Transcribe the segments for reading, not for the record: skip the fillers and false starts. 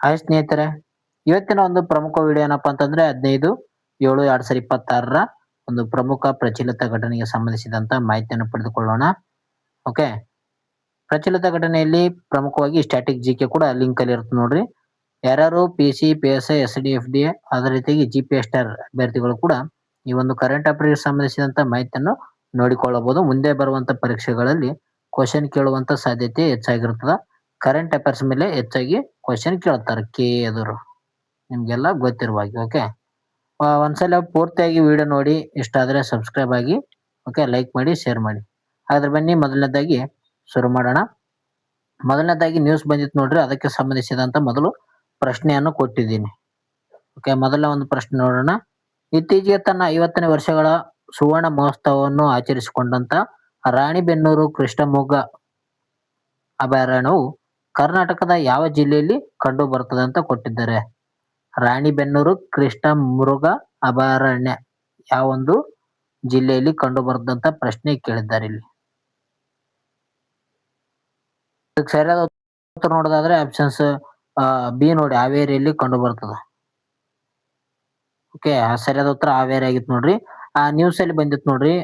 Hi ಸ್ನೇಹಿತರೆ, ಇವತ್ತಿನ ಒಂದು ಪ್ರಮುಖ ವಿಡಿಯೋ ಏನಪ್ಪಾ ಅಂತಂದ್ರೆ 15/7/2026 ಒಂದು ಪ್ರಮುಖ ಪ್ರಚಲಿತ ಘಟನೆಗೆ ಸಂಬಂಧಿಸಿದಂತ ಮಾಹಿತಿಯನ್ನು ಪಡೆದುಕೊಳ್ಳೋಣ. ಓಕೆ, ಪ್ರಚಲಿತ ಘಟನೆಯಲ್ಲಿ ಪ್ರಮುಖವಾಗಿ ಸ್ಟ್ಯಾಟಿಕ್ ಜಿಕೆ ಕೂಡ ಲಿಂಕ್ ಅಲ್ಲಿ ಇರುತ್ತೆ ನೋಡ್ರಿ. ಯಾರ್ಯಾರು PC, PSI, SDFD ಅದೇ ರೀತಿಯಾಗಿ GPSR ಅಭ್ಯರ್ಥಿಗಳು ಕೂಡ ಈ ಒಂದು ಕರೆಂಟ್ ಅಫೇರ್ಸ್ ಸಂಬಂಧಿಸಿದಂತ ಮಾಹಿತಿಯನ್ನು ನೋಡಿಕೊಳ್ಳಬಹುದು. ಮುಂದೆ ಬರುವಂತ ಪರೀಕ್ಷೆಗಳಲ್ಲಿ ಕ್ವಶನ್ ಕೇಳುವಂತ ಸಾಧ್ಯತೆ ಹೆಚ್ಚಾಗಿರ್ತದ. ಕರೆಂಟ್ ಅಫೇರ್ಸ್ ಮೇಲೆ ಹೆಚ್ಚಾಗಿ ಕ್ವಶನ್ ಕೇಳ್ತಾರೆ ಎದುರು, ನಿಮ್ಗೆಲ್ಲ ಗೊತ್ತಿರುವ ಹಾಗೆ. ಓಕೆ, ಒಂದ್ಸಲ ಪೂರ್ತಿಯಾಗಿ ವಿಡಿಯೋ ನೋಡಿ, ಇಷ್ಟ ಆದ್ರೆ ಸಬ್ಸ್ಕ್ರೈಬ್ ಆಗಿ, ಓಕೆ, ಲೈಕ್ ಮಾಡಿ, ಶೇರ್ ಮಾಡಿ. ಹಾಗಾದ್ರೆ ಬನ್ನಿ ಮೊದಲನೇದಾಗಿ ಶುರು ಮಾಡೋಣ. ಮೊದಲನೇದಾಗಿ ನ್ಯೂಸ್ ಬಂದಿತ್ತು ನೋಡ್ರಿ, ಅದಕ್ಕೆ ಸಂಬಂಧಿಸಿದಂತ ಮೊದಲು ಪ್ರಶ್ನೆಯನ್ನು ಕೊಟ್ಟಿದ್ದೀನಿ. ಓಕೆ, ಮೊದಲ ಒಂದು ಪ್ರಶ್ನೆ ನೋಡೋಣ. ಇತ್ತೀಚೆಗೆ ತನ್ನ 50ನೇ ವರ್ಷಗಳ ಸುವರ್ಣ ಮಹೋತ್ಸವವನ್ನು ಆಚರಿಸಿಕೊಂಡಂತ ರಾಣಿಬೆನ್ನೂರು ಕೃಷ್ಣಮೃಗ ಅಭಯಾರಣ್ಯವು ಕರ್ನಾಟಕದ ಯಾವ ಜಿಲ್ಲೆಯಲ್ಲಿ ಕಂಡು ಬರ್ತದೆ ಅಂತ ಕೊಟ್ಟಿದ್ದಾರೆ. ರಾಣಿಬೆನ್ನೂರು ಕೃಷ್ಣಮೃಗ ಅಭಯಾರಣ್ಯ ಯಾವ ಒಂದು ಜಿಲ್ಲೆಯಲ್ಲಿ ಕಂಡು ಬರ್ತದಂತ ಪ್ರಶ್ನೆ ಕೇಳಿದ್ದಾರೆ ಇಲ್ಲಿ. ಇದಕ್ಕೆ ಸರಿಯಾದ ಉತ್ತರ ನೋಡೋದಾದ್ರೆ ಆಪ್ಷನ್ಸ್ ಬಿ ನೋಡಿ, ಹಾವೇರಿಯಲ್ಲಿ ಕಂಡು ಬರ್ತದ. ಓಕೆ, ಸರಿಯಾದ ಉತ್ತರ ಹಾವೇರಿ ಆಗಿತ್ತು ನೋಡ್ರಿ. ಆ ನ್ಯೂಸ್ ಅಲ್ಲಿ ಬಂದಿತ್ತು ನೋಡ್ರಿ,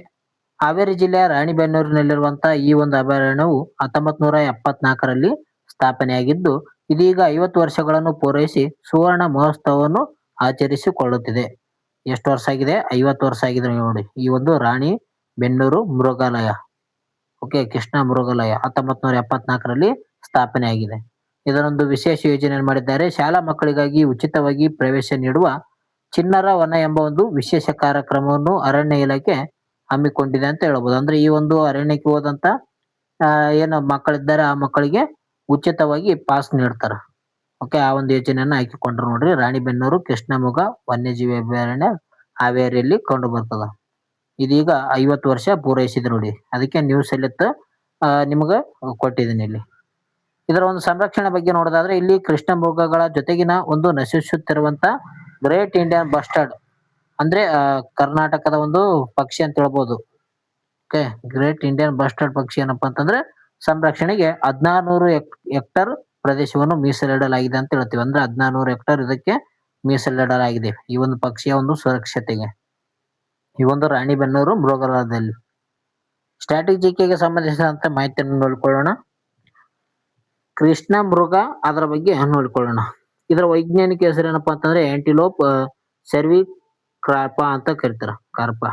ಹಾವೇರಿ ಜಿಲ್ಲೆಯ ರಾಣಿಬೆನ್ನೂರಿನಲ್ಲಿರುವಂತಹ ಈ ಒಂದು ಅಭಯಾರಣ್ಯವು 1974ರಲ್ಲಿ ಸ್ಥಾಪನೆಯಾಗಿದ್ದು, ಇದೀಗ 50 ವರ್ಷಗಳನ್ನು ಪೂರೈಸಿ ಸುವರ್ಣ ಮಹೋತ್ಸವವನ್ನು ಆಚರಿಸಿಕೊಳ್ಳುತ್ತಿದೆ. ಎಷ್ಟು ವರ್ಷ ಆಗಿದೆ? 50 ವರ್ಷ ಆಗಿದೆ ನೋಡಿ. ಈ ಒಂದು ರಾಣಿ ಬೆನ್ನೂರು ಮೃಗಾಲಯ, ಓಕೆ, ಕೃಷ್ಣ ಮೃಗಾಲಯ 1974ರಲ್ಲಿ ಸ್ಥಾಪನೆ ಆಗಿದೆ. ಇದರೊಂದು ವಿಶೇಷ ಯೋಜನೆ ಮಾಡಿದ್ದಾರೆ. ಶಾಲಾ ಮಕ್ಕಳಿಗಾಗಿ ಉಚಿತವಾಗಿ ಪ್ರವೇಶ ನೀಡುವ ಚಿಣ್ಣರ ವನ ಎಂಬ ಒಂದು ವಿಶೇಷ ಕಾರ್ಯಕ್ರಮವನ್ನು ಅರಣ್ಯ ಇಲಾಖೆ ಹಮ್ಮಿಕೊಂಡಿದೆ ಅಂತ ಹೇಳ್ಬೋದು. ಅಂದ್ರೆ ಈ ಒಂದು ಅರಣ್ಯಕ್ಕೆ ಹೋದಂತ ಏನು ಮಕ್ಕಳಿದ್ದಾರೆ ಆ ಮಕ್ಕಳಿಗೆ ಉಚಿತವಾಗಿ ಪಾಸ್ ನೀಡ್ತಾರ. ಓಕೆ, ಆ ಒಂದು ಯೋಜನೆಯನ್ನ ಹಾಕಿಕೊಂಡ್ರು ನೋಡ್ರಿ. ರಾಣಿಬೆನ್ನೂರು ಕೃಷ್ಣಮೃಗ ವನ್ಯಜೀವಿ ಅಭಯಾರಣ್ಯ ಹಾವೇರಿಯಲ್ಲಿ ಕಂಡು ಬರ್ತದ. ಇದೀಗ 50 ವರ್ಷ ಪೂರೈಸಿದೆ ನೋಡಿ, ಅದಕ್ಕೆ ನ್ಯೂಸ್ ಎಲ್ಲಿತ್ತು ನಿಮ್ಗ ಕೊಟ್ಟಿದ್ದೀನಿ ಇಲ್ಲಿ. ಇದರ ಒಂದು ಸಂರಕ್ಷಣೆ ಬಗ್ಗೆ ನೋಡೋದಾದ್ರೆ ಇಲ್ಲಿ ಕೃಷ್ಣ ಮೃಗಗಳ ಜೊತೆಗಿನ ಒಂದು ನಶಿಸುತ್ತಿರುವಂತ ಗ್ರೇಟ್ ಇಂಡಿಯನ್ ಬಸ್ಟರ್ಡ್ ಅಂದ್ರೆ ಕರ್ನಾಟಕದ ಒಂದು ಪಕ್ಷಿ ಅಂತ ಹೇಳ್ಬೋದು. ಓಕೆ, ಗ್ರೇಟ್ ಇಂಡಿಯನ್ ಬಸ್ಟರ್ಡ್ ಪಕ್ಷಿ ಏನಪ್ಪಾ ಅಂತಂದ್ರೆ ಸಂರಕ್ಷಣೆಗೆ 1600 ಹೆಕ್ಟರ್ ಪ್ರದೇಶವನ್ನು ಮೀಸಲಿಡಲಾಗಿದೆ ಅಂತ ಹೇಳ್ತೀವಿ. ಅಂದ್ರೆ 1600 ಹೆಕ್ಟರ್ ಇದಕ್ಕೆ ಮೀಸಲಿಡಲಾಗಿದೆ ಈ ಒಂದು ಪಕ್ಷಿಯ ಒಂದು ಸುರಕ್ಷತೆಗೆ, ಈ ಒಂದು ರಾಣಿಬೆನ್ನೂರು ಮೃಗಾಲಯದಲ್ಲಿ. ಸ್ಟ್ರಾಟಜಿಗೆ ಸಂಬಂಧಿಸಿದಂತ ಮಾಹಿತಿಯನ್ನು ನೋಡಿಕೊಳ್ಳೋಣ. ಕೃಷ್ಣ ಮೃಗ ಅದರ ಬಗ್ಗೆ ನೋಡಿಕೊಳ್ಳೋಣ. ಇದರ ವೈಜ್ಞಾನಿಕ ಹೆಸರು ಏನಪ್ಪಾ ಅಂತಂದ್ರೆ ಆಂಟಿಲೋಪ್ ಸರ್ವಿ ಕಾರ್ಪಾ ಅಂತ ಕರೀತಾರ. ಕಾರ್ಪಾ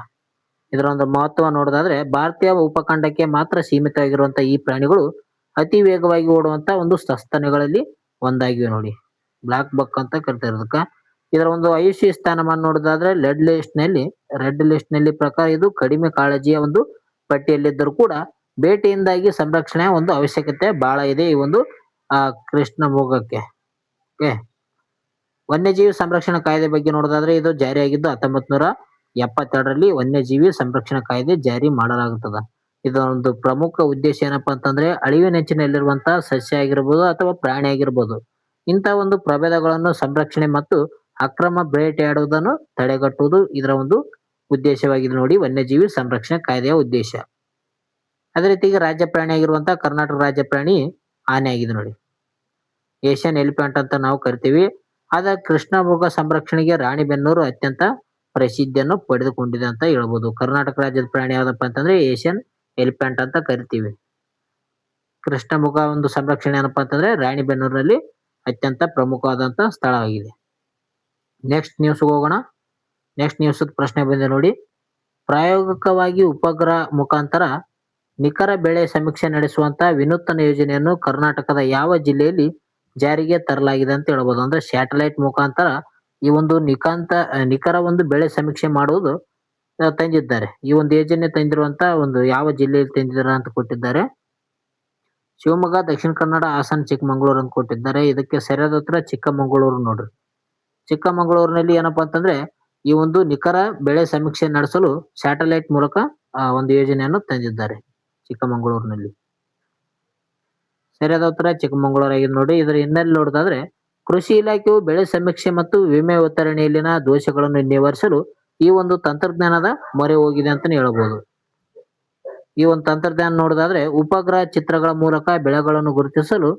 ಇದರ ಒಂದು ಮಹತ್ವ ನೋಡೋದಾದ್ರೆ ಭಾರತೀಯ ಉಪಖಂಡಕ್ಕೆ ಮಾತ್ರ ಸೀಮಿತವಾಗಿರುವಂತಹ ಈ ಪ್ರಾಣಿಗಳು ಅತಿ ವೇಗವಾಗಿ ಓಡುವಂತ ಒಂದು ಸಸ್ತನಿಗಳಲ್ಲಿ ಒಂದಾಗಿವೆ ನೋಡಿ. ಬ್ಲಾಕ್ ಬಕ್ ಅಂತ ಕರಿತಾರೆ ಇದಕ್ಕ. ಇದರ ಒಂದು ಆಯುಷ್ಯ ಸ್ಥಾನಮಾನ ನೋಡೋದಾದ್ರೆ ರೆಡ್ ಲಿಸ್ಟ್ ನಲ್ಲಿ ಪ್ರಕಾರ ಇದು ಕಡಿಮೆ ಕಾಳಜಿಯ ಒಂದು ಪಟ್ಟಿಯಲ್ಲಿದ್ದರೂ ಕೂಡ ಬೇಟೆಯಿಂದಾಗಿ ಸಂರಕ್ಷಣೆಯ ಒಂದು ಅವಶ್ಯಕತೆ ಬಹಳ ಇದೆ ಈ ಒಂದು ಕೃಷ್ಣ ಮೃಗಕ್ಕೆ. ಓಕೆ, ವನ್ಯಜೀವಿ ಸಂರಕ್ಷಣಾ ಕಾಯ್ದೆ ಬಗ್ಗೆ ನೋಡೋದಾದ್ರೆ ಇದು ಜಾರಿಯಾಗಿದ್ದು 1972ರಲ್ಲಿ ವನ್ಯಜೀವಿ ಸಂರಕ್ಷಣಾ ಕಾಯ್ದೆ ಜಾರಿ ಮಾಡಲಾಗುತ್ತದೆ. ಇದೊಂದು ಪ್ರಮುಖ ಉದ್ದೇಶ ಏನಪ್ಪಾ ಅಂತಂದ್ರೆ ಅಳಿವಿನಂಚಿನಲ್ಲಿರುವಂತಹ ಸಸ್ಯ ಆಗಿರ್ಬೋದು ಅಥವಾ ಪ್ರಾಣಿ ಆಗಿರ್ಬೋದು, ಇಂಥ ಒಂದು ಪ್ರಭೇದಗಳನ್ನು ಸಂರಕ್ಷಣೆ ಮತ್ತು ಅಕ್ರಮ ಬೇಟೆಯಾಡುವುದನ್ನು ತಡೆಗಟ್ಟುವುದು ಇದರ ಒಂದು ಉದ್ದೇಶವಾಗಿದೆ ನೋಡಿ, ವನ್ಯಜೀವಿ ಸಂರಕ್ಷಣಾ ಕಾಯ್ದೆಯ ಉದ್ದೇಶ. ಅದೇ ರೀತಿ ರಾಜ್ಯ ಪ್ರಾಣಿ ಆಗಿರುವಂತಹ ಕರ್ನಾಟಕ ರಾಜ್ಯ ಪ್ರಾಣಿ ಆನೆ ಆಗಿದೆ ನೋಡಿ, ಏಷ್ಯನ್ ಎಲಿಫೆಂಟ್ ಅಂತ ನಾವು ಕರಿತೀವಿ. ಆದ ಕೃಷ್ಣ ಮೃಗ ಸಂರಕ್ಷಣೆಗೆ ರಾಣಿಬೆನ್ನೂರು ಅತ್ಯಂತ ಪ್ರಸಿದ್ಧಿಯನ್ನು ಪಡೆದುಕೊಂಡಿದೆ ಅಂತ ಹೇಳ್ಬೋದು. ಕರ್ನಾಟಕ ರಾಜ್ಯದ ಪ್ರಾಣಿ ಯಾವ್ದಪ್ಪ ಅಂತಂದ್ರೆ ಏಷ್ಯನ್ ಎಲಿಫೆಂಟ್ ಅಂತ ಕರಿತೀವಿ. ಕೃಷ್ಣ ಮೃಗ ಒಂದು ಸಂರಕ್ಷಣೆ ಏನಪ್ಪಾ ಅಂತಂದ್ರೆ ರಾಣಿಬೆನ್ನೂರಲ್ಲಿ ಅತ್ಯಂತ ಪ್ರಮುಖವಾದಂತ ಸ್ಥಳವಾಗಿದೆ. ನೆಕ್ಸ್ಟ್ ನ್ಯೂಸ್ ಹೋಗೋಣ. ನೆಕ್ಸ್ಟ್ ನ್ಯೂಸ್ ಪ್ರಶ್ನೆ ಬಂದಿದೆ ನೋಡಿ. ಪ್ರಾಯೋಗಿಕವಾಗಿ ಉಪಗ್ರಹ ಮುಖಾಂತರ ನಿಖರ ಬೆಳೆ ಸಮೀಕ್ಷೆ ನಡೆಸುವಂತ ವಿನೂತನ ಯೋಜನೆಯನ್ನು ಕರ್ನಾಟಕದ ಯಾವ ಜಿಲ್ಲೆಯಲ್ಲಿ ಜಾರಿಗೆ ತರಲಾಗಿದೆ ಅಂತ ಹೇಳ್ಬೋದು. ಅಂದ್ರೆ ಸ್ಯಾಟಲೈಟ್ ಮುಖಾಂತರ ಈ ಒಂದು ನಿಖರ ಒಂದು ಬೆಳೆ ಸಮೀಕ್ಷೆ ಮಾಡುವುದು ತಂದಿದ್ದಾರೆ. ಈ ಒಂದು ಯೋಜನೆ ತಂದಿರುವಂತ ಒಂದು ಯಾವ ಜಿಲ್ಲೆಯಲ್ಲಿ ತಂದಿದ್ದಾರೆ ಅಂತ ಕೊಟ್ಟಿದ್ದಾರೆ. ಶಿವಮೊಗ್ಗ, ದಕ್ಷಿಣ ಕನ್ನಡ, ಹಾಸನ, ಚಿಕ್ಕಮಗಳೂರು ಅಂತ ಕೊಟ್ಟಿದ್ದಾರೆ. ಇದಕ್ಕೆ ಸರಿಯಾದ ಉತ್ತರ ಚಿಕ್ಕಮಗಳೂರು ನೋಡ್ರಿ. ಚಿಕ್ಕಮಗಳೂರಿನಲ್ಲಿ ಏನಪ್ಪಾ ಅಂತಂದ್ರೆ ಈ ಒಂದು ನಿಖರ ಬೆಳೆ ಸಮೀಕ್ಷೆ ನಡೆಸಲು ಸ್ಯಾಟಲೈಟ್ ಮೂಲಕ ಒಂದು ಯೋಜನೆಯನ್ನು ತಂದಿದ್ದಾರೆ ಚಿಕ್ಕಮಗಳೂರಿನಲ್ಲಿ. ಸರಿಯಾದ ಉತ್ತರ ಚಿಕ್ಕಮಗಳೂರು ಆಗಿದೆ ನೋಡಿ. ಇದರ ಹಿನ್ನೆಲೆ ನೋಡೋದಾದ್ರೆ ಕೃಷಿ ಇಲಾಖೆಯು ಬೆಳೆ ಸಮೀಕ್ಷೆ ಮತ್ತು ವಿಮೆ ವಿತರಣೆಯಲ್ಲಿನ ದೋಷಗಳನ್ನು ನಿವಾರಿಸಲು ಈ ಒಂದು ತಂತ್ರಜ್ಞಾನದ ಮೊರೆ ಹೋಗಿದೆ ಅಂತಾನೆ ಹೇಳ್ಬೋದು. ಈ ಒಂದು ತಂತ್ರಜ್ಞಾನ ನೋಡೋದಾದ್ರೆ ಉಪಗ್ರಹ ಚಿತ್ರಗಳ ಮೂಲಕ ಬೆಳೆಗಳನ್ನು ಗುರುತಿಸಲು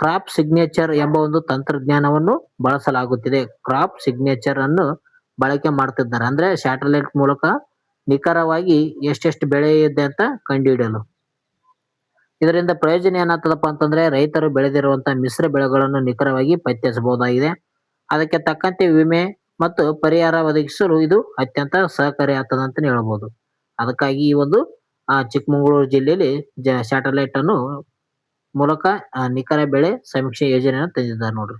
ಕ್ರಾಪ್ ಸಿಗ್ನೇಚರ್ ಎಂಬ ಒಂದು ತಂತ್ರಜ್ಞಾನವನ್ನು ಬಳಸಲಾಗುತ್ತಿದೆ. ಕ್ರಾಪ್ ಸಿಗ್ನೇಚರ್ ಅನ್ನು ಬಳಕೆ ಮಾಡ್ತಿದ್ದಾರೆ ಅಂದ್ರೆ ಸ್ಯಾಟಲೈಟ್ ಮೂಲಕ ನಿಖರವಾಗಿ ಎಷ್ಟೆಷ್ಟು ಬೆಳೆ ಇದೆ ಅಂತ ಕಂಡುಹಿಡಿಯಲು. ಇದರಿಂದ ಪ್ರಯೋಜನ ಏನಾಗ್ತದಪ್ಪ ಅಂತಂದ್ರೆ ರೈತರು ಬೆಳೆದಿರುವಂತ ಮಿಶ್ರ ಬೆಳೆಗಳನ್ನು ನಿಖರವಾಗಿ ಪತ್ತೆಹಚ್ಚಬಹುದಾಗಿದೆ. ಅದಕ್ಕೆ ತಕ್ಕಂತೆ ವಿಮೆ ಮತ್ತು ಪರಿಹಾರ ಒದಗಿಸಲು ಇದು ಅತ್ಯಂತ ಸಹಕಾರಿ ಆಗ್ತದೆ ಅಂತಾನೆ ಹೇಳ್ಬೋದು. ಅದಕ್ಕಾಗಿ ಈ ಒಂದು ಚಿಕ್ಕಮಗಳೂರು ಜಿಲ್ಲೆಯಲ್ಲಿ ಸ್ಯಾಟಲೈಟ್ ಅನ್ನು ಮೂಲಕ ನಿಖರ ಬೆಳೆ ಸಮೀಕ್ಷೆ ಯೋಜನೆಯನ್ನು ತಂದಿದ್ದಾರೆ ನೋಡ್ರಿ.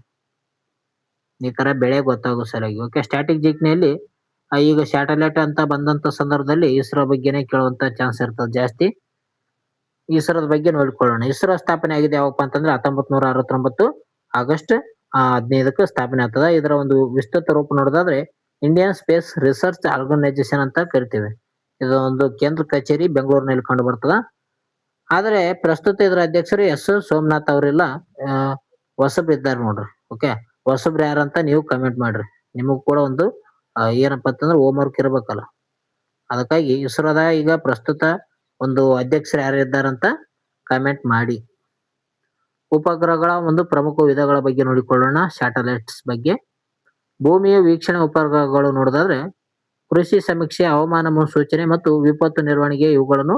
ನಿಖರ ಬೆಳೆ ಗೊತ್ತಾಗೋ ಸಲುವಾಗಿ. ಓಕೆ, ಸ್ಟ್ಯಾಟಿಕ್ ಜಿಕ್ನಲ್ಲಿ ಈಗ ಸ್ಯಾಟಲೈಟ್ ಅಂತ ಬಂದಂತ ಸಂದರ್ಭದಲ್ಲಿ ಇಸ್ರೋ ಬಗ್ಗೆನೇ ಕೇಳುವಂತ ಚಾನ್ಸ್ ಇರ್ತದೆ ಜಾಸ್ತಿ. ಇಸ್ರೋದ ಬಗ್ಗೆ ನೋಡ್ಕೊಳ್ಳೋಣ. ಇಸ್ರೋ ಸ್ಥಾಪನೆ ಆಗಿದೆ ಯಾವಪ್ಪ ಅಂತಂದ್ರೆ 1969 ಆಗಸ್ಟ್ 15ಕ್ಕೆ ಸ್ಥಾಪನೆ ಆಗ್ತದ. ಇದರ ಒಂದು ವಿಸ್ತೃತ ರೂಪ ನೋಡೋದಾದ್ರೆ ಇಂಡಿಯನ್ ಸ್ಪೇಸ್ ರಿಸರ್ಚ್ ಆರ್ಗನೈಸೇಷನ್ ಅಂತ ಕರಿತೀವಿ. ಇದು ಒಂದು ಕೇಂದ್ರ ಕಚೇರಿ ಬೆಂಗಳೂರಿನಲ್ಲಿ ಕಂಡು ಬರ್ತದ. ಆದರೆ ಪ್ರಸ್ತುತ ಇದರ ಅಧ್ಯಕ್ಷರು ಎಸ್ ಸೋಮನಾಥ್ ಅವರೆಲ್ಲ ಹೊಸಬ್ರಿದ್ದಾರೆ ನೋಡ್ರಿ. ಓಕೆ, ಹೊಸಬ್ರು ಯಾರಂತ ನೀವು ಕಮೆಂಟ್ ಮಾಡ್ರಿ. ನಿಮಗ್ ಕೂಡ ಒಂದು ಏನಪ್ಪಾ ಅಂತಂದ್ರೆ ಹೋಮ್ ವರ್ಕ್ ಇರ್ಬೇಕಲ್ಲ. ಅದಕ್ಕಾಗಿ ಇಸ್ರೋದ ಈಗ ಪ್ರಸ್ತುತ ಒಂದು ಅಧ್ಯಕ್ಷರು ಯಾರು ಇದ್ದಾರಂತ ಕಮೆಂಟ್ ಮಾಡಿ. ಉಪಗ್ರಹಗಳ ಒಂದು ಪ್ರಮುಖ ವಿಧಗಳ ಬಗ್ಗೆ ನೋಡಿಕೊಳ್ಳೋಣ. ಸ್ಯಾಟಲೈಟ್ಸ್ ಬಗ್ಗೆ. ಭೂಮಿಯ ವೀಕ್ಷಣೆ ಉಪಗ್ರಹಗಳು ನೋಡೋದಾದ್ರೆ ಕೃಷಿ ಸಮೀಕ್ಷೆ, ಹವಾಮಾನ ಮುನ್ಸೂಚನೆ ಮತ್ತು ವಿಪತ್ತು ನಿರ್ವಹಣೆಗೆ ಇವುಗಳನ್ನು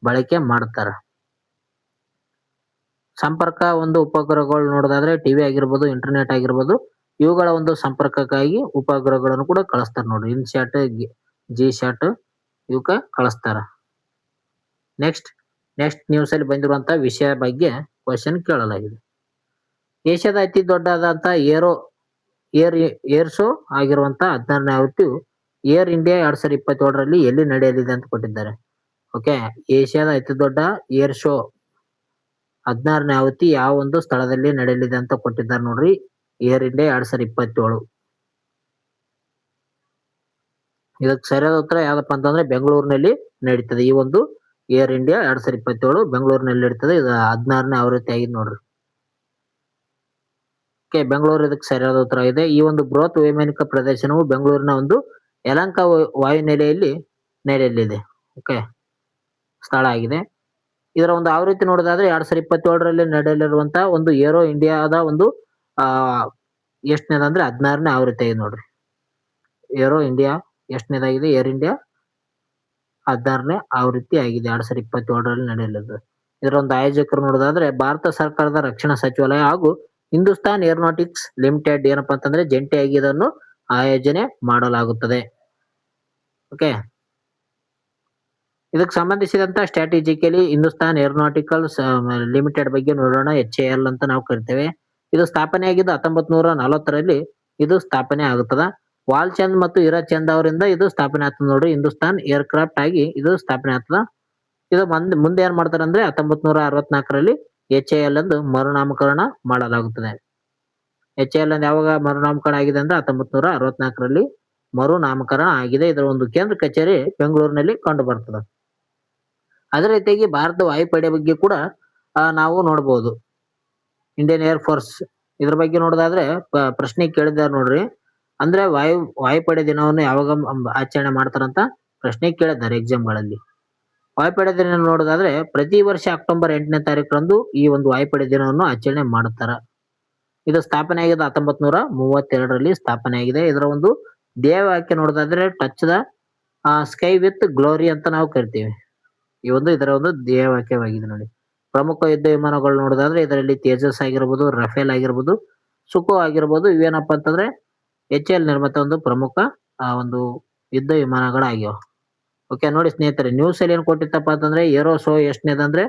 ಬಳಕೆ ಮಾಡ್ತಾರ. ಸಂಪರ್ಕ ಒಂದು ಉಪಗ್ರಹಗಳು ನೋಡೋದಾದ್ರೆ ಟಿವಿ ಆಗಿರ್ಬೋದು, ಇಂಟರ್ನೆಟ್ ಆಗಿರ್ಬೋದು, ಇವುಗಳ ಒಂದು ಸಂಪರ್ಕಕ್ಕಾಗಿ ಉಪಗ್ರಹಗಳನ್ನು ಕೂಡ ಕಳಿಸ್ತಾರ ನೋಡ್ರಿ. ಇನ್ಶಾಟ್, ಜಿ ಶಾಟ್ ಇವಕ್ಕ ಕಳಿಸ್ತಾರ. ನೆಕ್ಸ್ಟ್ ನ್ಯೂಸ್ ಅಲ್ಲಿ ಬಂದಿರುವಂತ ವಿಷಯ ಬಗ್ಗೆ ಕ್ವಶನ್ ಕೇಳಲಾಗಿದೆ. ಏಷ್ಯಾದ ಅತಿ ದೊಡ್ಡದಾದಂತ ಏರ್ ಶೋ ಆಗಿರುವಂತ 16ನೇ ಆವೃತ್ತಿಯು ಏರ್ ಇಂಡಿಯಾ 2027ರಲ್ಲಿ ಎಲ್ಲಿ ನಡೆಯಲಿದೆ ಅಂತ ಕೊಟ್ಟಿದ್ದಾರೆ. ಓಕೆ, ಏಷ್ಯಾದ ಅತಿ ದೊಡ್ಡ ಏರ್ ಶೋ 16ನೇ ಆವೃತ್ತಿ ಯಾವ ಒಂದು ಸ್ಥಳದಲ್ಲಿ ನಡೆಯಲಿದೆ ಅಂತ ಕೊಟ್ಟಿದ್ದಾರೆ ನೋಡ್ರಿ. Air India 2027. ಇದಕ್ಕೆ ಸರಿಯಾದ ಉತ್ತರ ಯಾವ್ದಪ್ಪ ಅಂತಂದ್ರೆ ಬೆಂಗಳೂರಿನಲ್ಲಿ ನಡೀತದೆ. ಈ ಒಂದು ಏರ್ ಇಂಡಿಯಾ 2027 ಬೆಂಗಳೂರಿನಲ್ಲಿ ನಡೀತದೆ. ಇದು 16ನೇ ಆವೃತ್ತಿ ಆಗಿದೆ ನೋಡ್ರಿ. ಓಕೆ, ಬೆಂಗಳೂರು ಇದಕ್ಕೆ ಸರಿಯಾದ ಉತ್ತರ ಇದೆ. ಈ ಒಂದು ಬೃಹತ್ ವೈಮಾನಿಕ ಪ್ರದರ್ಶನವು ಬೆಂಗಳೂರಿನ ಒಂದು ಯಲಹಂಕ ವಾಯುನೆಲೆಯಲ್ಲಿ ನಡೆಯಲಿದೆ. ಓಕೆ, ಸ್ಥಳ ಆಗಿದೆ. ಇದರ ಒಂದು ಆವೃತ್ತಿ ನೋಡೋದಾದ್ರೆ 2027ರಲ್ಲಿ ನಡೆಯಲಿರುವಂತಹ ಒಂದು ಏರೋ ಇಂಡಿಯಾದ ಒಂದು ಎಷ್ಟನೇದಂದ್ರೆ 16ನೇ ಆವೃತ್ತಿ ಆಗಿದೆ ನೋಡ್ರಿ. ಏರೋ ಇಂಡಿಯಾ ಎಷ್ಟನೇದಾಗಿದೆ? ಏರ್ ಇಂಡಿಯಾ 16ನೇ ಆವೃತ್ತಿ ಆಗಿದೆ. 2027ರಲ್ಲಿ ನಡೆಯಲಿದೆ. ಇದರ ಒಂದು ಆಯೋಜಕರು ನೋಡೋದಾದ್ರೆ ಭಾರತ ಸರ್ಕಾರದ ರಕ್ಷಣಾ ಸಚಿವಾಲಯ ಹಾಗೂ ಹಿಂದೂಸ್ತಾನ್ ಏರೋನಾಟಿಕ್ಸ್ ಲಿಮಿಟೆಡ್ ಏನಪ್ಪಾ ಅಂತಂದ್ರೆ ಜಂಟಿಯಾಗಿ ಇದನ್ನು ಆಯೋಜನೆ ಮಾಡಲಾಗುತ್ತದೆ. ಓಕೆ, ಇದಕ್ಕೆ ಸಂಬಂಧಿಸಿದಂತ ಸ್ಟ್ರಾಟಜಿಕಲಿ ಹಿಂದೂಸ್ತಾನ್ ಏರೋನಾಟಿಕಲ್ಸ್ ಲಿಮಿಟೆಡ್ ಬಗ್ಗೆ ನೋಡೋಣ. HAL ಅಂತ ನಾವು ಕರಿತೇವೆ. ಇದು ಸ್ಥಾಪನೆ ಆಗಿದ್ದು 1940ರಲ್ಲಿ ಇದು ಸ್ಥಾಪನೆ ಆಗುತ್ತದ. ವಾಲ್ಚಂದ್ ಮತ್ತು ಹೀರಾಚಂದ್ ಅವರಿಂದ ಇದು ಸ್ಥಾಪನೆ ಆಗ್ತದೆ ನೋಡ್ರಿ. ಹಿಂದೂಸ್ತಾನ್ ಏರ್ಕ್ರಾಫ್ಟ್ ಆಗಿ ಇದು ಸ್ಥಾಪನೆ ಆಗ್ತದ. ಇದು ಮುಂದೆ ಏನ್ ಮಾಡ್ತಾರೆ ಅಂದ್ರೆ 1964ರಲ್ಲಿ HAL ಎಂದು ಮರುನಾಮಕರಣ ಮಾಡಲಾಗುತ್ತದೆ. HAL ಎಂದು ಯಾವಾಗ ಮರುನಾಮಕರಣ ಆಗಿದೆ ಅಂದ್ರೆ 1964ರಲ್ಲಿ ಮರುನಾಮಕರಣ ಆಗಿದೆ. ಇದರ ಒಂದು ಕೇಂದ್ರ ಕಚೇರಿ ಬೆಂಗಳೂರಿನಲ್ಲಿ ಕಂಡು ಬರ್ತದೆ. ಅದೇ ರೀತಿಯಾಗಿ ಭಾರತ ವಾಯುಪಡೆ ಬಗ್ಗೆ ಕೂಡ ನಾವು ನೋಡಬಹುದು. ಇಂಡಿಯನ್ ಏರ್ ಫೋರ್ಸ್ ಇದ್ರ ಬಗ್ಗೆ ನೋಡೋದಾದ್ರೆ ಪ್ರಶ್ನೆ ಕೇಳಿದ್ದಾರೆ ನೋಡ್ರಿ. ಅಂದ್ರೆ ವಾಯುಪಡೆ ದಿನವನ್ನು ಯಾವಾಗ ಆಚರಣೆ ಮಾಡ್ತಾರಂತ ಪ್ರಶ್ನೆ ಕೇಳಿದ್ದಾರೆ ಎಕ್ಸಾಮ್ಗಳಲ್ಲಿ. ವಾಯುಪಡೆ ದಿನ ನೋಡೋದಾದ್ರೆ ಪ್ರತಿ ವರ್ಷ ಅಕ್ಟೋಬರ್ 8ನೇ ತಾರೀಕರಂದು ಈ ಒಂದು ವಾಯುಪಡೆ ದಿನವನ್ನು ಆಚರಣೆ ಮಾಡುತ್ತಾರ. ಇದು ಸ್ಥಾಪನೆ ಆಗಿದೆ 1932ರಲ್ಲಿ ಸ್ಥಾಪನೆ ಆಗಿದೆ. ಇದರ ಒಂದು ಧ್ಯೇಯವಾಕ್ಯ ನೋಡೋದಾದ್ರೆ touch the sky with glory ಅಂತ ನಾವು ಕರಿತೀವಿ. ಈ ಒಂದು ಇದರ ಒಂದು ಧ್ಯೇಯವಾಕ್ಯವಾಗಿದೆ ನೋಡಿ. ಪ್ರಮುಖ ಯುದ್ಧ ವಿಮಾನಗಳು ನೋಡೋದಾದ್ರೆ ಇದರಲ್ಲಿ ತೇಜಸ್ ಆಗಿರ್ಬೋದು, ರಫೇಲ್ ಆಗಿರ್ಬೋದು, ಸುಖೋ ಆಗಿರ್ಬೋದು, ಇವೇನಪ್ಪ ಅಂತಂದ್ರೆ HAL ನಿರ್ಮಿತ ಒಂದು ಪ್ರಮುಖ ಒಂದು ಯುದ್ಧ ವಿಮಾನಗಳಾಗ್ಯಾವ. ಓಕೆ, ನೋಡಿ ಸ್ನೇಹಿತರೆ, ನ್ಯೂಸ್ ಅಲ್ಲಿ ಏನ್ ಕೊಟ್ಟಿತ್ತಪ್ಪ ಅಂತಂದ್ರೆ ಏರೋ ಶೋ ಎಷ್ಟನೇದಂದ್ರೆ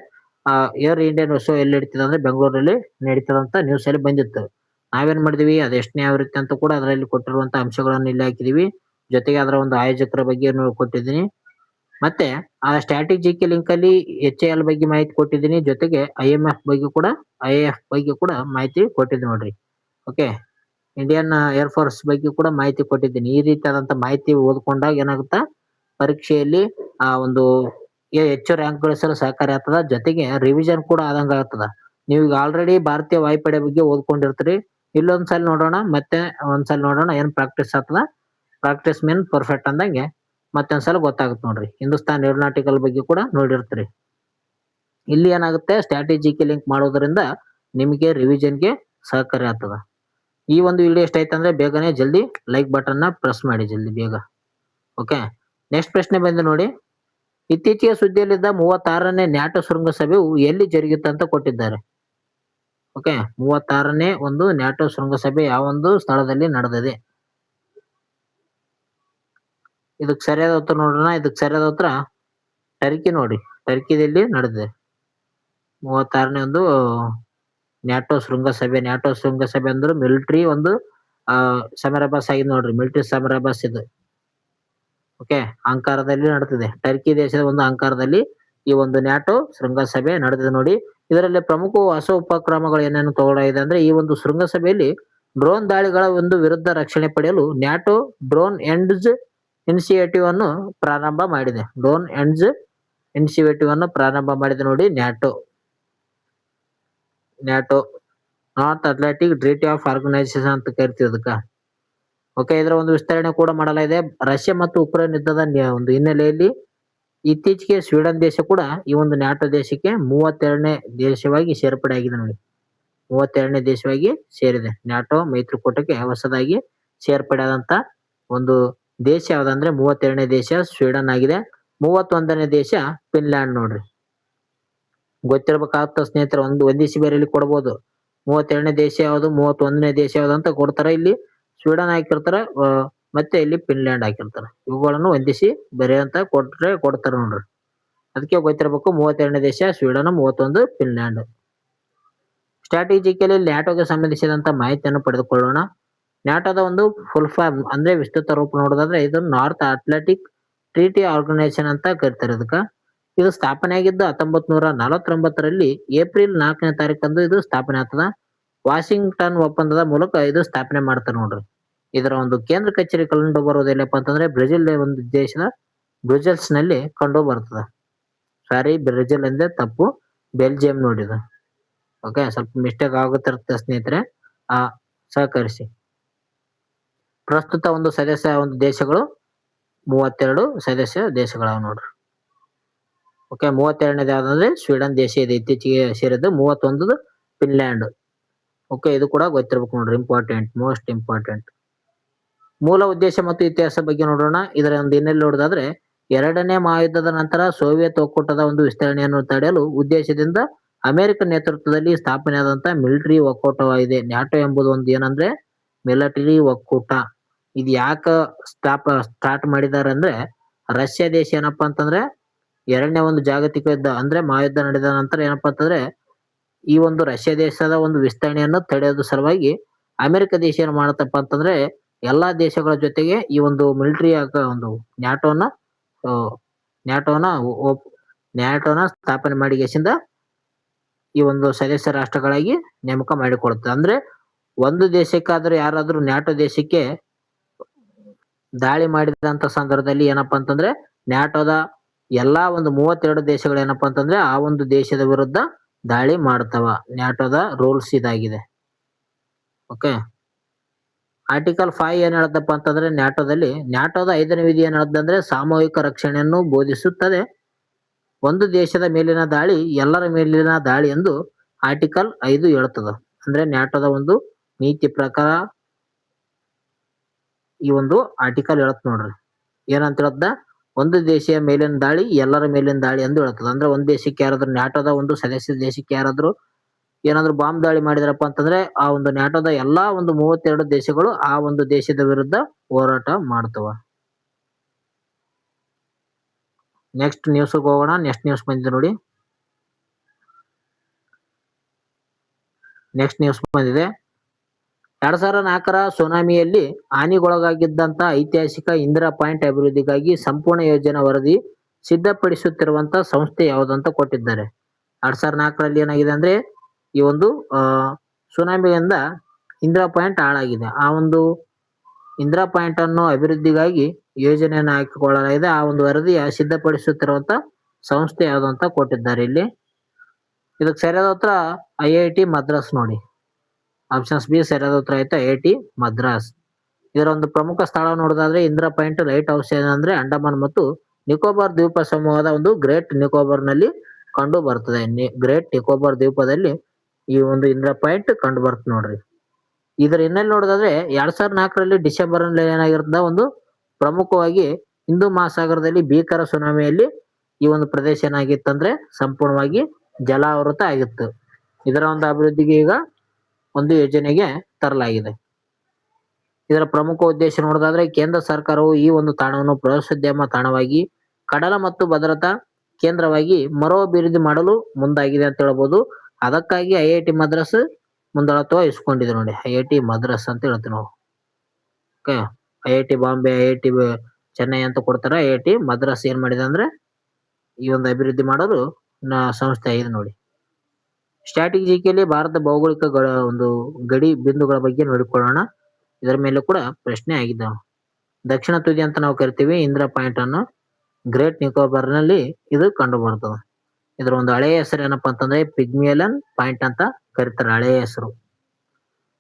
ಏರ್ ಇಂಡಿಯನ್ ಶೋ ಎಲ್ಲಿ ನಡೀತದೆ ಅಂದ್ರೆ ಬೆಂಗಳೂರಲ್ಲಿ ನಡೀತದಂತ ನ್ಯೂಸ್ ಅಲ್ಲಿ ಬಂದಿತ್ತು. ನಾವೇನ್ ಮಾಡಿದೀವಿ ಅದು ಎಷ್ಟನೇ ಆವೃತ್ತಿ ಅಂತ ಕೂಡ ಅದರಲ್ಲಿ ಕೊಟ್ಟಿರುವಂತ ಅಂಶಗಳನ್ನು ಇಲ್ಲಿ ಹಾಕಿದೀವಿ. ಜೊತೆಗೆ ಅದರ ಒಂದು ಆಯೋಜಕರ ಬಗ್ಗೆ ಕೊಟ್ಟಿದ್ದೀನಿ. ಮತ್ತೆ ಆ ಸ್ಟ್ರಾಟಜಿಕ್ ಲಿಂಕ್ ಅಲ್ಲಿ HAL ಬಗ್ಗೆ ಮಾಹಿತಿ ಕೊಟ್ಟಿದ್ದೀನಿ. ಜೊತೆಗೆ IAF ಬಗ್ಗೆ ಕೂಡ ಮಾಹಿತಿ ಕೊಟ್ಟಿದ್ದೀನಿ ನೋಡ್ರಿ. ಓಕೆ, ಇಂಡಿಯನ್ ಏರ್ ಫೋರ್ಸ್ ಬಗ್ಗೆ ಕೂಡ ಮಾಹಿತಿ ಕೊಟ್ಟಿದ್ದೀನಿ. ಈ ರೀತಿಯಾದಂತ ಮಾಹಿತಿ ಓದ್ಕೊಂಡಾಗ ಏನಾಗುತ್ತಾ ಪರೀಕ್ಷೆಯಲ್ಲಿ ಒಂದು ಹೆಚ್ಚು ರ್ಯಾಂಕ್ ಗಳಿಸಲು ಸಹಕಾರಿ ಆಗ್ತದ. ಜೊತೆಗೆ ರಿವಿಷನ್ ಕೂಡ ಆದಂಗ ಆಗ್ತದ. ನೀವು ಈಗ ಆಲ್ರೆಡಿ ಭಾರತೀಯ ವಾಯುಪಡೆ ಬಗ್ಗೆ ಓದ್ಕೊಂಡಿರ್ತೀರಿ. ಇಲ್ಲೊಂದ್ಸಲ ನೋಡೋಣ, ಮತ್ತೆ ಒಂದ್ಸಲ ನೋಡೋಣ, ಏನ್ ಪ್ರಾಕ್ಟೀಸ್ ಆಗ್ತದ. ಪ್ರಾಕ್ಟೀಸ್ ಮೀನ್ ಪರ್ಫೆಕ್ಟ್ ಅಂದಂಗೆ ಮತ್ತೊಂದ್ಸಲ ಗೊತ್ತಾಗುತ್ತೆ ನೋಡ್ರಿ. ಹಿಂದೂಸ್ತಾನ್ ಏರೋನಾಟಿಕಲ್ ಬಗ್ಗೆ ಕೂಡ ನೋಡಿರ್ತೀರಿ. ಇಲ್ಲಿ ಏನಾಗುತ್ತೆ ಸ್ಟ್ರಾಟಜಿಕ್ ಲಿಂಕ್ ಮಾಡೋದ್ರಿಂದ ನಿಮಗೆ ರಿವಿಷನ್ಗೆ ಸಹಕಾರಿ ಆಗ್ತದ. ಈ ಒಂದು ವಿಡಿಯೋ ಇಷ್ಟ ಆಯ್ತು ಅಂದ್ರೆ ಬೇಗನೆ ಜಲ್ದಿ ಲೈಕ್ ಬಟನ್ನ ಪ್ರೆಸ್ ಮಾಡಿ ಜಲ್ದಿ ಬೇಗ. ಓಕೆ, ನೆಕ್ಸ್ಟ್ ಪ್ರಶ್ನೆ ಬಂದು ನೋಡಿ. ಇತ್ತೀಚೆಗೆ ಸುದ್ದಿಯಲ್ಲಿದ್ದ 36ನೇ ನ್ಯಾಟೋ ಶೃಂಗಸಭೆಯು ಎಲ್ಲಿ ಜರುಗಿತು ಅಂತ ಕೊಟ್ಟಿದ್ದಾರೆ. ಓಕೆ, 36ನೇ ಒಂದು ನ್ಯಾಟೋ ಶೃಂಗಸಭೆ ಯಾವ ಒಂದು ಸ್ಥಳದಲ್ಲಿ ನಡೆದಿದೆ. ಇದಕ್ಕೆ ಸರಿಯಾದ ಉತ್ತರ ನೋಡೋಣ. ಇದಕ್ಕೆ ಸರಿಯಾದ ಉತ್ತರ ಟರ್ಕಿ ನೋಡಿ, ಟರ್ಕಿದಲ್ಲಿ ನಡೆದಿದೆ 36ನೇ ಒಂದು ನ್ಯಾಟೋ ಶೃಂಗಸಭೆ. ನ್ಯಾಟೋ ಶೃಂಗಸಭೆ ಅಂದ್ರೆ ಮಿಲಿಟರಿ ಒಂದು ಸಮಾರಂಭ ಆಗಿದೆ ನೋಡ್ರಿ, ಮಿಲಿಟರಿ ಸಮಾರಂಭ ಇದು. ಓಕೆ, ಅಂಕಾರದಲ್ಲಿ ನಡೆದಿದೆ. ಟರ್ಕಿ ದೇಶದ ಒಂದು ಅಂಕಾರದಲ್ಲಿ ಈ ಒಂದು ನ್ಯಾಟೋ ಶೃಂಗಸಭೆ ನಡೆದಿದೆ ನೋಡಿ. ಇದರಲ್ಲಿ ಪ್ರಮುಖ ಹೊಸ ಉಪಕ್ರಮಗಳು ಏನೇನು ತಗೊಳ್ಳಾಗಿದೆ ಅಂದ್ರೆ, ಈ ಒಂದು ಶೃಂಗಸಭೆಯಲ್ಲಿ ಡ್ರೋನ್ ದಾಳಿಗಳ ಒಂದು ವಿರುದ್ಧ ರಕ್ಷಣೆ ಪಡೆಯಲು ನ್ಯಾಟೋ ಡ್ರೋನ್ ಎಂಡ್ಸ್ ಇನಿಷಿಯೇಟಿವ್ ಅನ್ನು ಪ್ರಾರಂಭ ಮಾಡಿದೆ. ಡ್ರೋನ್ ಎಂಡ್ಸ್ ಇನಿಷಿಯೇಟಿವ್ ಅನ್ನು ಪ್ರಾರಂಭ ಮಾಡಿದೆ ನೋಡಿ NATO. North Atlantic treaty of organization ಅಂತ ಕರಿತೀವಿ ಅದಕ್ಕ. ಓಕೆ, ಇದರ ಒಂದು ವಿಸ್ತರಣೆ ಕೂಡ ಮಾಡಲಾಗಿದೆ. ರಷ್ಯಾ ಮತ್ತು ಉಕ್ರೇನ್ ಯುದ್ಧದ ಒಂದು ಹಿನ್ನೆಲೆಯಲ್ಲಿ ಇತ್ತೀಚೆಗೆ ಸ್ವೀಡನ್ ದೇಶ ಕೂಡ ಈ ಒಂದು ನ್ಯಾಟೋ ದೇಶಕ್ಕೆ 32ನೇ ದೇಶವಾಗಿ ಸೇರ್ಪಡೆ ಆಗಿದೆ ನೋಡಿ. 32ನೇ ದೇಶವಾಗಿ ಸೇರಿದೆ. ನ್ಯಾಟೋ ಮೈತ್ರಿಕೂಟಕ್ಕೆ ಹೊಸದಾಗಿ ಸೇರ್ಪಡೆ ಆದಂತ ಒಂದು ದೇಶ ಯಾವ್ದಂದ್ರೆ 32ನೇ ದೇಶ ಸ್ವೀಡನ್ ಆಗಿದೆ. 31ನೇ ದೇಶ ಫಿನ್ಲ್ಯಾಂಡ್ ನೋಡ್ರಿ. ಗೊತ್ತಿರ್ಬೇಕಾಗ್ತ ಸ್ನೇಹಿತರೆ, ಒಂದಿಸಿ ಬೇರೆಯಲ್ಲಿ ಕೊಡ್ಬೋದು. 32ನೇ ದೇಶ ಯಾವುದು, 31ನೇ ದೇಶ ಯಾವ್ದು ಅಂತ ಕೊಡ್ತಾರ. ಇಲ್ಲಿ ಸ್ವೀಡನ್ ಹಾಕಿರ್ತಾರ, ಮತ್ತೆ ಇಲ್ಲಿ ಫಿನ್ಲ್ಯಾಂಡ್ ಹಾಕಿರ್ತಾರ. ಇವುಗಳನ್ನು ಹೊಂದಿಸಿ ಬೇರೆ ಅಂತ ಕೊಡ್ತಾರ ನೋಡ್ರಿ. ಅದಕ್ಕೆ ಗೊತ್ತಿರ್ಬೇಕು, 32ನೇ ದೇಶ ಸ್ವೀಡನ್, 31 ಫಿನ್ಲ್ಯಾಂಡ್. ಸ್ಟ್ರಾಟಜಿಕಲಿ ನ್ಯಾಟೋಗೆ ಸಂಬಂಧಿಸಿದಂತ ಮಾಹಿತಿಯನ್ನು ಪಡೆದುಕೊಳ್ಳೋಣ. ನ್ಯಾಟೋದ ಒಂದು ಫುಲ್ ಫಾರ್ಮ್ ಅಂದ್ರೆ ವಿಸ್ತೃತ ರೂಪ ನೋಡೋದಾದ್ರೆ ಇದು ನಾರ್ತ್ ಅಟ್ಲಾಂಟಿಕ್ ಟ್ರೀಟಿ ಆರ್ಗನೈಸೇಷನ್ ಅಂತ ಕರಿತಾರೆ ಇದಕ್ಕ. ಇದು ಸ್ಥಾಪನೆ ಆಗಿದ್ದು 1949ರಲ್ಲಿ ಏಪ್ರಿಲ್ 4ನೇ ತಾರೀಕಂದು ಇದು ಸ್ಥಾಪನೆ ಆಗ್ತದ. ವಾಷಿಂಗ್ಟನ್ ಒಪ್ಪಂದದ ಮೂಲಕ ಇದು ಸ್ಥಾಪನೆ ಮಾಡ್ತಾರೆ ನೋಡ್ರಿ. ಇದರ ಒಂದು ಕೇಂದ್ರ ಕಚೇರಿ ಕಂಡು ಬರೋದಿಲ್ಲಪ್ಪ ಅಂತಂದ್ರೆ ಬ್ರೆಜಿಲ್ ಒಂದು ದೇಶದ ಬ್ರುಸೆಲ್ಸ್ ನಲ್ಲಿ ಕಂಡು ಬರ್ತದ. ಸಾರಿ, ಬ್ರೆಜಿಲ್ ಅಂದ್ರೆ ತಪ್ಪು, ಬೆಲ್ಜಿಯಂ ನೋಡಿದ. ಓಕೆ, ಸ್ವಲ್ಪ ಮಿಸ್ಟೇಕ್ ಆಗುತ್ತಿರುತ್ತೆ ಸ್ನೇಹಿತರೆ, ಸಹಕರಿಸಿ. ಪ್ರಸ್ತುತ ಒಂದು ಸದಸ್ಯ ಒಂದು ದೇಶಗಳು 32 ಸದಸ್ಯ ದೇಶಗಳಾವ ನೋಡ್ರಿ. ಓಕೆ, 32ನೇದು ಯಾವ್ದಂದ್ರೆ ಸ್ವೀಡನ್ ದೇಶ ಇದೆ ಇತ್ತೀಚೆಗೆ ಸೇರಿದ್ದು. 31 ಫಿನ್ಲ್ಯಾಂಡ್. ಓಕೆ, ಇದು ಕೂಡ ಗೊತ್ತಿರ್ಬೇಕು ನೋಡ್ರಿ, ಇಂಪಾರ್ಟೆಂಟ್, ಮೋಸ್ಟ್ ಇಂಪಾರ್ಟೆಂಟ್. ಮೂಲ ಉದ್ದೇಶ ಮತ್ತು ಇತಿಹಾಸ ಬಗ್ಗೆ ನೋಡೋಣ. ಇದರ ಒಂದು ಹಿನ್ನೆಲೆ ನೋಡೋದಾದ್ರೆ, 2ನೇ ಮಹಾಯುದ್ಧದ ನಂತರ ಸೋವಿಯತ್ ಒಕ್ಕೂಟದ ಒಂದು ವಿಸ್ತರಣೆಯನ್ನು ತಡೆಯಲು ಉದ್ದೇಶದಿಂದ ಅಮೆರಿಕ ನೇತೃತ್ವದಲ್ಲಿ ಸ್ಥಾಪನೆಯಾದಂತ ಮಿಲಿಟರಿ ಒಕ್ಕೂಟವಾಗಿದೆ ನ್ಯಾಟೋ ಎಂಬುದು. ಒಂದು ಏನಂದ್ರೆ ಮಿಲಿಟರಿ ಒಕ್ಕೂಟ. ಇದು ಯಾಕ ಸ್ಟಾರ್ಟ್ ಮಾಡಿದಾರೆ ಅಂದ್ರೆ, ರಷ್ಯಾ ದೇಶ ಏನಪ್ಪಾ ಅಂತಂದ್ರೆ 2ನೇ ಒಂದು ಜಾಗತಿಕ ಯುದ್ಧ ಅಂದ್ರೆ ಮಹಾಯುದ್ಧ ನಡೆದ ನಂತರ ಏನಪ್ಪಾ ಅಂತಂದ್ರೆ, ಈ ಒಂದು ರಷ್ಯಾ ದೇಶದ ಒಂದು ವಿಸ್ತರಣೆಯನ್ನು ತಡೆಯೋದು ಸಲುವಾಗಿ ಅಮೆರಿಕ ದೇಶ ಏನ್ ಮಾಡತ್ತಪ್ಪ ಅಂತಂದ್ರೆ, ಎಲ್ಲಾ ದೇಶಗಳ ಜೊತೆಗೆ ಈ ಒಂದು ಮಿಲಿಟರಿ ಒಂದು ನ್ಯಾಟೋನ ಸ್ಥಾಪನೆ ಮಾಡಿಗೆಸಿಂದ ಈ ಒಂದು ಸದಸ್ಯ ರಾಷ್ಟ್ರಗಳಾಗಿ ನೇಮಕ ಮಾಡಿಕೊಡುತ್ತೆ. ಅಂದ್ರೆ ಒಂದು ದೇಶಕ್ಕಾದ್ರೂ ಯಾರಾದ್ರೂ ನ್ಯಾಟೋ ದೇಶಕ್ಕೆ ದಾಳಿ ಮಾಡಿದಂತ ಸಂದರ್ಭದಲ್ಲಿ ಏನಪ್ಪಾ ಅಂತಂದ್ರೆ, ನ್ಯಾಟೋದ ಎಲ್ಲಾ ಒಂದು 32 ದೇಶಗಳು ಏನಪ್ಪಾ ಅಂತಂದ್ರೆ ಆ ಒಂದು ದೇಶದ ವಿರುದ್ಧ ದಾಳಿ ಮಾಡ್ತವ. ನ್ಯಾಟೋದ ರೂಲ್ಸ್ ಇದಾಗಿದೆ. ಓಕೆ, ಆರ್ಟಿಕಲ್ 5 ಏನ್ ಹೇಳದಪ್ಪ ಅಂತಂದ್ರೆ, ನ್ಯಾಟೋದ 5ನೇ ವಿಧಿ ಏನ್ ಹೇಳದಂದ್ರೆ ಸಾಮೂಹಿಕ ರಕ್ಷಣೆಯನ್ನು ಬೋಧಿಸುತ್ತದೆ. ಒಂದು ದೇಶದ ಮೇಲಿನ ದಾಳಿ ಎಲ್ಲರ ಮೇಲಿನ ದಾಳಿ ಎಂದು ಆರ್ಟಿಕಲ್ 5 ಹೇಳ್ತದ. ಅಂದ್ರೆ ನ್ಯಾಟೋದ ಒಂದು ನೀತಿ ಪ್ರಕಾರ ಈ ಒಂದು ಆರ್ಟಿಕಲ್ ಹೇಳತ್ ನೋಡ್ರಿ. ಏನಂತ ಹೇಳದ, ಒಂದು ದೇಶದ ಮೇಲಿನ ದಾಳಿ ಎಲ್ಲರ ಮೇಲಿನ ದಾಳಿ ಎಂದು ಹೇಳ್ತದ. ಅಂದ್ರೆ ಒಂದ್ ದೇಶಕ್ಕೆ ಯಾರಾದ್ರೂ ನ್ಯಾಟೋದ ಒಂದು ಸದಸ್ಯ ದೇಶಕ್ಕೆ ಯಾರಾದ್ರೂ ಏನಾದ್ರು ಬಾಂಬ್ ದಾಳಿ ಮಾಡಿದ್ರಪ್ಪ ಅಂತಂದ್ರೆ, ಆ ಒಂದು ನ್ಯಾಟೋದ ಎಲ್ಲಾ ಒಂದು 32 ದೇಶಗಳು ಆ ಒಂದು ದೇಶದ ವಿರುದ್ಧ ಹೋರಾಟ ಮಾಡ್ತವ. ನೆಕ್ಸ್ಟ್ ನ್ಯೂಸ್ ಹೋಗೋಣ. ನೆಕ್ಸ್ಟ್ ನ್ಯೂಸ್ ಬಂದಿದೆ ನೋಡಿ. ನೆಕ್ಸ್ಟ್ ನ್ಯೂಸ್ ಬಂದಿದೆ, 2004ರ ಸುನಾಮಿಯಲ್ಲಿ ಹಾನಿಗೊಳಗಾಗಿದ್ದಂತ ಐತಿಹಾಸಿಕ ಇಂದಿರಾ ಪಾಯಿಂಟ್ ಅಭಿವೃದ್ಧಿಗಾಗಿ ಸಂಪೂರ್ಣ ಯೋಜನಾ ವರದಿ ಸಿದ್ಧಪಡಿಸುತ್ತಿರುವಂತ ಸಂಸ್ಥೆ ಯಾವುದಂತ ಕೊಟ್ಟಿದ್ದಾರೆ. 2004ರಲ್ಲಿ ಏನಾಗಿದೆ ಅಂದ್ರೆ, ಈ ಒಂದು ಸುನಾಮಿಯಿಂದ ಇಂದಿರಾ ಪಾಯಿಂಟ್ ಹಾಳಾಗಿದೆ. ಆ ಒಂದು ಇಂದಿರಾ ಪಾಯಿಂಟ್ ಅನ್ನು ಅಭಿವೃದ್ಧಿಗಾಗಿ ಯೋಜನೆಯನ್ನು ಹಾಕಿಕೊಳ್ಳಲಾಗಿದೆ. ಆ ಒಂದು ವರದಿಯ ಸಿದ್ಧಪಡಿಸುತ್ತಿರುವಂತ ಸಂಸ್ಥೆ ಯಾವುದು ಅಂತ ಕೊಟ್ಟಿದ್ದಾರೆ ಇಲ್ಲಿ. ಇದಕ್ಕೆ ಸರಿಯಾದ ಉತ್ತರ IIT ಮದ್ರಾಸ್ ನೋಡಿ. ಆಪ್ಷನ್ಸ್ ಬಿ ಸರಿಯಾದ ಉತ್ತರ ಆಯ್ತು, IIT ಮದ್ರಾಸ್. ಇದರ ಒಂದು ಪ್ರಮುಖ ಸ್ಥಳ ನೋಡೋದಾದ್ರೆ ಇಂದಿರಾ ಪಾಯಿಂಟ್ ಲೈಟ್ ಹೌಸ್ ಏನಂದ್ರೆ ಅಂಡಮಾನ್ ಮತ್ತು ನಿಕೋಬಾರ್ ದ್ವೀಪ ಸಮೂಹದ ಒಂದು ಗ್ರೇಟ್ ನಿಕೋಬಾರ್ ನಲ್ಲಿ ಕಂಡು ಬರ್ತದೆ. ಗ್ರೇಟ್ ನಿಕೋಬಾರ್ ದ್ವೀಪದಲ್ಲಿ ಈ ಒಂದು ಇಂದಿರಾ ಪಾಯಿಂಟ್ ಕಂಡು ಬರುತ್ತೆ ನೋಡ್ರಿ. ಇದರ ಹಿನ್ನೆಲೆ ನೋಡೋದಾದ್ರೆ 2004ರಲ್ಲಿ ಡಿಸೆಂಬರ್ ನಲ್ಲಿ ಏನಾಗಿರ್ತದ ಒಂದು ಪ್ರಮುಖವಾಗಿ ಹಿಂದೂ ಮಹಾಸಾಗರದಲ್ಲಿ ಭೀಕರ ಸುನಾಮಿಯಲ್ಲಿ ಈ ಒಂದು ಪ್ರದೇಶ ಏನಾಗಿತ್ತಂದ್ರೆ ಸಂಪೂರ್ಣವಾಗಿ ಜಲಾವೃತ ಆಗಿತ್ತು. ಇದರ ಒಂದು ಅಭಿವೃದ್ಧಿಗೆ ಈಗ ಒಂದು ಯೋಜನೆಗೆ ತರಲಾಗಿದೆ. ಇದರ ಪ್ರಮುಖ ಉದ್ದೇಶ ನೋಡೋದಾದ್ರೆ ಕೇಂದ್ರ ಸರ್ಕಾರವು ಈ ಒಂದು ತಾಣವನ್ನು ಪ್ರವಾಸೋದ್ಯಮ ತಾಣವಾಗಿ ಕಡಲ ಮತ್ತು ಭದ್ರತಾ ಕೇಂದ್ರವಾಗಿ ಮರು ಅಭಿವೃದ್ಧಿ ಮಾಡಲು ಮುಂದಾಗಿದೆ ಅಂತ ಹೇಳ್ಬೋದು. ಅದಕ್ಕಾಗಿ ಐಐಟಿ ಮದ್ರಾಸ್ ಮುಂದಾಳತ್ವ ವಹಿಸ್ಕೊಂಡಿದೆ ನೋಡಿ. ಐಐಟಿ ಮದ್ರಾಸ್ ಅಂತ ಹೇಳ್ತೀವಿ ನಾವು. Okay, IIT Bombay, IIT Chennai ಅಂತ ಕೊಡ್ತಾರೆ. ಐಐಟಿ ಮದ್ರಾಸ್ ಏನ್ ಮಾಡಿದೆ ಅಂದ್ರೆ ಈ ಒಂದು ಅಭಿವೃದ್ಧಿ ಮಾಡಲು ಸಂಸ್ಥೆ ಆಗಿದೆ ನೋಡಿ. ಸ್ಟ್ರಾಟಜಿಕಲಿ ಭಾರತ ಭೌಗೋಳಿಕ ಒಂದು ಗಡಿ ಬಿಂದುಗಳ ಬಗ್ಗೆ ನೋಡಿಕೊಳ್ಳೋಣ. ಇದರ ಮೇಲೆ ಕೂಡ ಪ್ರಶ್ನೆ ಆಗಿದ್ದಾವ. ದಕ್ಷಿಣ ತುದಿ ಅಂತ ನಾವು ಕರಿತೀವಿ ಇಂದಿರಾ ಪಾಯಿಂಟ್ ಅನ್ನು. ಗ್ರೇಟ್ ನಿಕೋಬಾರ್ ನಲ್ಲಿ ಇದು ಕಂಡು ಬರ್ತದೆ. ಇದರ ಒಂದು ಹಳೆಯ ಹೆಸರು ಏನಪ್ಪಾ ಅಂತಂದ್ರೆ ಪಿಗ್ಮಿಯಲನ್ ಪಾಯಿಂಟ್ ಅಂತ ಕರೀತಾರೆ, ಹಳೆಯ ಹೆಸರು.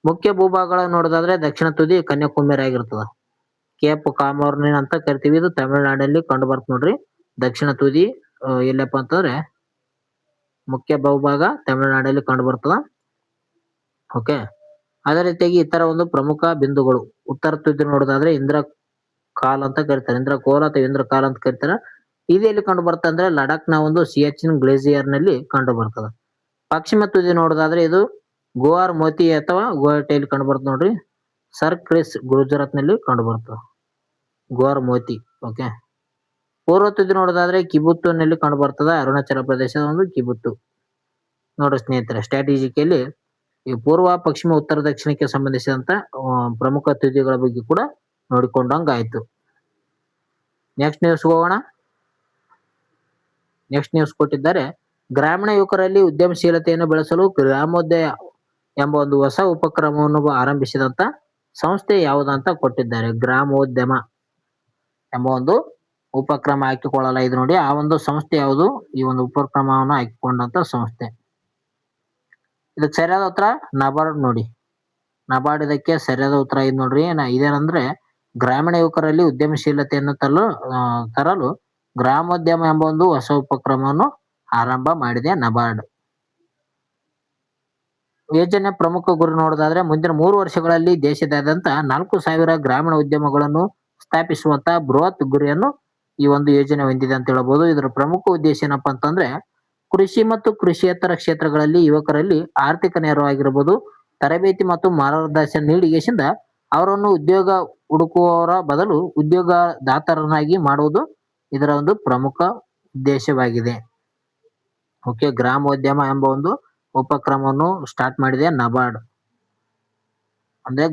ಮುಖ್ಯ ಭೂಭಾಗಗಳ ನೋಡೋದಾದ್ರೆ ದಕ್ಷಿಣ ತುದಿ ಕನ್ಯಾಕುಮಾರಿ ಆಗಿರ್ತದ. ಕೇಪ್ ಕಾಮೋರ್ನಿನ್ ಅಂತ ಕರಿತೀವಿ, ಇದು ತಮಿಳುನಾಡಲ್ಲಿ ಕಂಡು ಬರ್ತ ನೋಡ್ರಿ. ದಕ್ಷಿಣ ತುದಿ ಎಲ್ಲಪ್ಪ ಅಂತಂದ್ರೆ ಮುಖ್ಯ ಭೂಭಾಗ ತಮಿಳುನಾಡಲ್ಲಿ ಕಂಡು ಬರ್ತದ. ಓಕೆ, ಅದೇ ರೀತಿಯಾಗಿ ಇತರ ಒಂದು ಪ್ರಮುಖ ಬಿಂದುಗಳು ಉತ್ತರ ತುದಿ ನೋಡೋದಾದ್ರೆ ಇಂದ್ರ ಕಾಲ್ ಅಂತ ಕರೀತಾರೆ, ಇಂದ್ರ ಕೋಲ್ ಅಥವಾ ಇಂದ್ರ ಕಾಲ್ ಅಂತ ಕರೀತಾರೆ. ಇದು ಎಲ್ಲಿ ಕಂಡು ಬರ್ತದೆ ಅಂದ್ರೆ ಲಡಾಖ್ ನ ಒಂದು ಸಿಯಾಚಿನ್ ಗ್ಲೇಸಿಯರ್ ನಲ್ಲಿ ಕಂಡು ಬರ್ತದೆ. ಪಶ್ಚಿಮ ತುದಿ ನೋಡೋದಾದ್ರೆ ಇದು ಗೋವಾರ್ ಮೋತಿ ಅಥವಾ ಗುವಾಹಟಿಯಲ್ಲಿ ಕಂಡು ಬರ್ತದೆ ನೋಡ್ರಿ. ಸರ್ ಕ್ರಿಸ್ ಗುಜರಾತ್ ನಲ್ಲಿ ಕಂಡು ಬರ್ತದೆ ಗೋವಾರ್ ಮೋತಿ. ಓಕೆ, ಪೂರ್ವ ತುದಿ ನೋಡೋದಾದ್ರೆ ಕಿಬುತ್ತು ನಲ್ಲಿ ಕಂಡು ಬರ್ತದ, ಅರುಣಾಚಲ ಪ್ರದೇಶದ ಒಂದು ಕಿಬುತ್ತು. ನೋಡ್ರಿ ಸ್ನೇಹಿತರೆ, ಸ್ಟ್ರಾಟಜಿಕಲಿ ಈ ಪೂರ್ವ, ಪಶ್ಚಿಮ, ಉತ್ತರ, ದಕ್ಷಿಣಕ್ಕೆ ಸಂಬಂಧಿಸಿದಂತ ಪ್ರಮುಖ ತುದಿಗಳ ಬಗ್ಗೆ ಕೂಡ ನೋಡಿಕೊಂಡಂಗ ಆಯ್ತು. ನೆಕ್ಸ್ಟ್ ನ್ಯೂಸ್ ಹೋಗೋಣ. ನೆಕ್ಸ್ಟ್ ನ್ಯೂಸ್ ಕೊಟ್ಟಿದ್ದಾರೆ, ಗ್ರಾಮೀಣ ಯುವಕರಲ್ಲಿ ಉದ್ಯಮಶೀಲತೆಯನ್ನು ಬೆಳೆಸಲು ಗ್ರಾಮೋದಯ ಎಂಬ ಒಂದು ಹೊಸ ಉಪಕ್ರಮವನ್ನು ಆರಂಭಿಸಿದಂತ ಸಂಸ್ಥೆ ಯಾವುದಂತ ಕೊಟ್ಟಿದ್ದಾರೆ. ಗ್ರಾಮೋದ್ಯಮ ಎಂಬ ಒಂದು ಉಪಕ್ರಮ ಹಾಕಿಕೊಳ್ಳಲಾಗಿದೆ ನೋಡಿ. ಆ ಒಂದು ಸಂಸ್ಥೆ ಯಾವುದು? ಈ ಒಂದು ಉಪಕ್ರಮವನ್ನು ಹಾಕಿಕೊಂಡಂತ ಸಂಸ್ಥೆ. ಇದಕ್ಕೆ ಸರಿಯಾದ ಉತ್ತರ ನಬಾರ್ಡ್ ನೋಡಿ. ನಬಾರ್ಡ್ ಇದಕ್ಕೆ ಸರಿಯಾದ ಉತ್ತರ ಇದು ನೋಡ್ರಿ. ಇದೇನಂದ್ರೆ ಗ್ರಾಮೀಣ ಯುವಕರಲ್ಲಿ ಉದ್ಯಮಶೀಲತೆಯನ್ನು ತರಲು ಗ್ರಾಮೋದ್ಯಮ ಎಂಬ ಒಂದು ಹೊಸ ಉಪಕ್ರಮವನ್ನು ಆರಂಭ ಮಾಡಿದೆ ನಬಾರ್ಡ್. ಯೋಜನೆ ಪ್ರಮುಖ ಗುರಿ ನೋಡೋದಾದ್ರೆ ಮುಂದಿನ 3 ವರ್ಷಗಳಲ್ಲಿ ದೇಶದಾದ್ಯಂತ 4,000 ಗ್ರಾಮೀಣ ಉದ್ಯಮಗಳನ್ನು ಸ್ಥಾಪಿಸುವಂತ ಬೃಹತ್ ಗುರಿಯನ್ನು ಈ ಒಂದು ಯೋಜನೆ ಹೊಂದಿದೆ ಅಂತ ಹೇಳ್ಬೋದು. ಇದರ ಪ್ರಮುಖ ಉದ್ದೇಶ ಏನಪ್ಪಾ ಅಂತಂದ್ರೆ ಕೃಷಿ ಮತ್ತು ಕೃಷಿಯೇತರ ಕ್ಷೇತ್ರಗಳಲ್ಲಿ ಯುವಕರಲ್ಲಿ ಆರ್ಥಿಕ ನೆರವಾಗಿರ್ಬೋದು, ತರಬೇತಿ ಮತ್ತು ಮಾರ್ಗದರ್ಶನ ನೀಡಿಗೆಸಿಂದ ಅವರನ್ನು ಉದ್ಯೋಗ ಹುಡುಕುವವರ ಬದಲು ಉದ್ಯೋಗದಾತರನ್ನಾಗಿ ಮಾಡುವುದು ಇದರ ಒಂದು ಪ್ರಮುಖ ಉದ್ದೇಶವಾಗಿದೆ. ಓಕೆ, ಗ್ರಾಮೋದ್ಯಮ ಎಂಬ ಒಂದು ಉಪಕ್ರಮವನ್ನು ಸ್ಟಾರ್ಟ್ ಮಾಡಿದೆ ನಬಾರ್ಡ್. ಅಂದ್ರೆ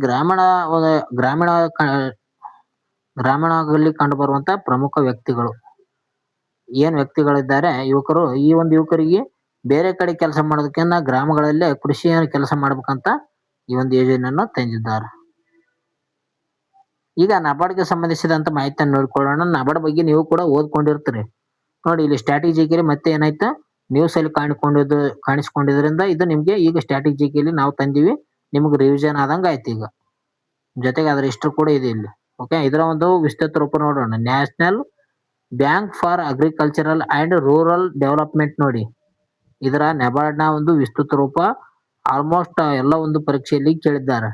ಗ್ರಾಮೀಣದಲ್ಲಿ ಕಂಡು ಬರುವಂತ ಪ್ರಮುಖ ವ್ಯಕ್ತಿಗಳು ಏನ್ ವ್ಯಕ್ತಿಗಳಿದ್ದಾರೆ ಯುವಕರು, ಈ ಒಂದು ಯುವಕರಿಗೆ ಬೇರೆ ಕಡೆ ಕೆಲಸ ಮಾಡೋದಕ್ಕಿಂತ ಗ್ರಾಮಗಳಲ್ಲೇ ಕೃಷಿಯ ಕೆಲಸ ಮಾಡ್ಬೇಕಂತ ಈ ಒಂದು ಯೋಜನೆಯನ್ನು ತಂದಿದ್ದಾರೆ. ಈಗ ನಬಾರ್ಡ್ಗೆ ಸಂಬಂಧಿಸಿದಂತ ಮಾಹಿತಿಯನ್ನು ನೋಡ್ಕೊಳ್ಳೋಣ. ನಬಾರ್ಡ್ ಬಗ್ಗೆ ನೀವು ಕೂಡ ಓದ್ಕೊಂಡಿರ್ತೀರಿ ನೋಡಿ. ಇಲ್ಲಿ ಸ್ಟ್ರಾಟಜಿಕಲಿ ಮತ್ತೆ ಏನಾಯ್ತು ನ್ಯೂಸ್ ಅಲ್ಲಿ ಕಾಣಿಸ್ಕೊಂಡಿದ್ರಿಂದ ಇದು ನಿಮ್ಗೆ ಈಗ ಸ್ಟ್ರಾಟಜಿಕಲಿ ನಾವು ತಂದಿವಿ, ನಿಮ್ಗೆ ರಿವಿಷನ್ ಆದಂಗ ಆಯ್ತು. ಈಗ ಜೊತೆಗೆ ಅದರ ಇಷ್ಟು ಕೂಡ ಇದೆ ಇಲ್ಲಿ. ಓಕೆ, ಇದರ ಒಂದು ವಿಸ್ತೃತ ರೂಪ ನೋಡೋಣ. National bank for agricultural and rural development ನೋಡಿ. ಇದರ ನಬಾರ್ಡ್ ನ ಒಂದು ವಿಸ್ತೃತ ರೂಪ ಆಲ್ಮೋಸ್ಟ್ ಎಲ್ಲ ಒಂದು ಪರೀಕ್ಷೆಯಲ್ಲಿ ಕೇಳಿದ್ದಾರೆ.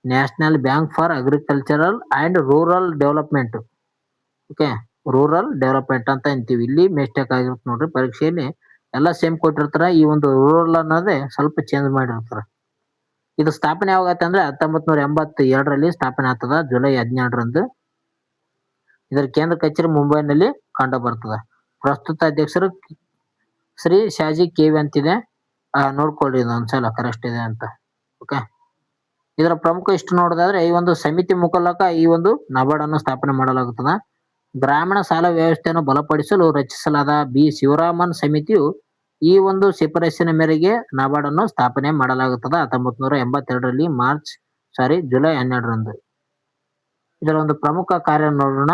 National bank for agricultural and rural development. Okay, rural development ಅಂತ ಅಂತೀವಿ. ಇಲ್ಲಿ ಮಿಸ್ಟೇಕ್ ಆಗಿರುತ್ತೆ ನೋಡ್ರಿ, ಪರೀಕ್ಷೆಯಲ್ಲಿ ಎಲ್ಲ ಸೇಮ್ ಕೊಟ್ಟಿರ್ತಾರ. ಈ ಒಂದು ರೂರಲ್ ಅನ್ನೋದೇ ಸ್ವಲ್ಪ ಚೇಂಜ್ ಮಾಡಿರ್ತಾರ. ಇದು ಸ್ಥಾಪನೆ ಯಾವಾಗತ್ತೆ ಅಂದ್ರೆ 1982ರಲ್ಲಿ ಸ್ಥಾಪನೆ ಆಗ್ತದ, ಜುಲೈ 17ರಂದು. ಇದರ ಕೇಂದ್ರ ಕಚೇರಿ ಮುಂಬೈನಲ್ಲಿ ಕಂಡು ಬರ್ತದ. ಪ್ರಸ್ತುತ ಅಧ್ಯಕ್ಷರು ಶ್ರೀ ಶಾಜಿ ಕೇವಿ ಅಂತಿದೆ, ನೋಡ್ಕೊಳ್ಳಿ ಇದು ಒಂದ್ಸಲ ಕರೆಕ್ಟ್ ಇದೆ ಅಂತ. ಓಕೆ, ಇದರ ಪ್ರಮುಖ ಇಷ್ಟು ನೋಡೋದಾದ್ರೆ ಈ ಒಂದು ಸಮಿತಿ ಮುಖಲಕ ಈ ಒಂದು ನಬಾರ್ಡ್ ಅನ್ನು ಸ್ಥಾಪನೆ ಮಾಡಲಾಗುತ್ತದೆ. ಗ್ರಾಮೀಣ ಸಾಲ ವ್ಯವಸ್ಥೆಯನ್ನು ಬಲಪಡಿಸಲು ರಚಿಸಲಾದ ಬಿ ಶಿವರಾಮನ್ ಸಮಿತಿಯು ಈ ಒಂದು ಶಿಫಾರಸಿನ ಮೇರೆಗೆ ನಬಾರ್ಡ್ ಅನ್ನು ಸ್ಥಾಪನೆ ಮಾಡಲಾಗುತ್ತದೆ 1982ರಲ್ಲಿ ಜುಲೈ 12ರಂದು. ಇದರ ಒಂದು ಪ್ರಮುಖ ಕಾರ್ಯ ನೋಡೋಣ.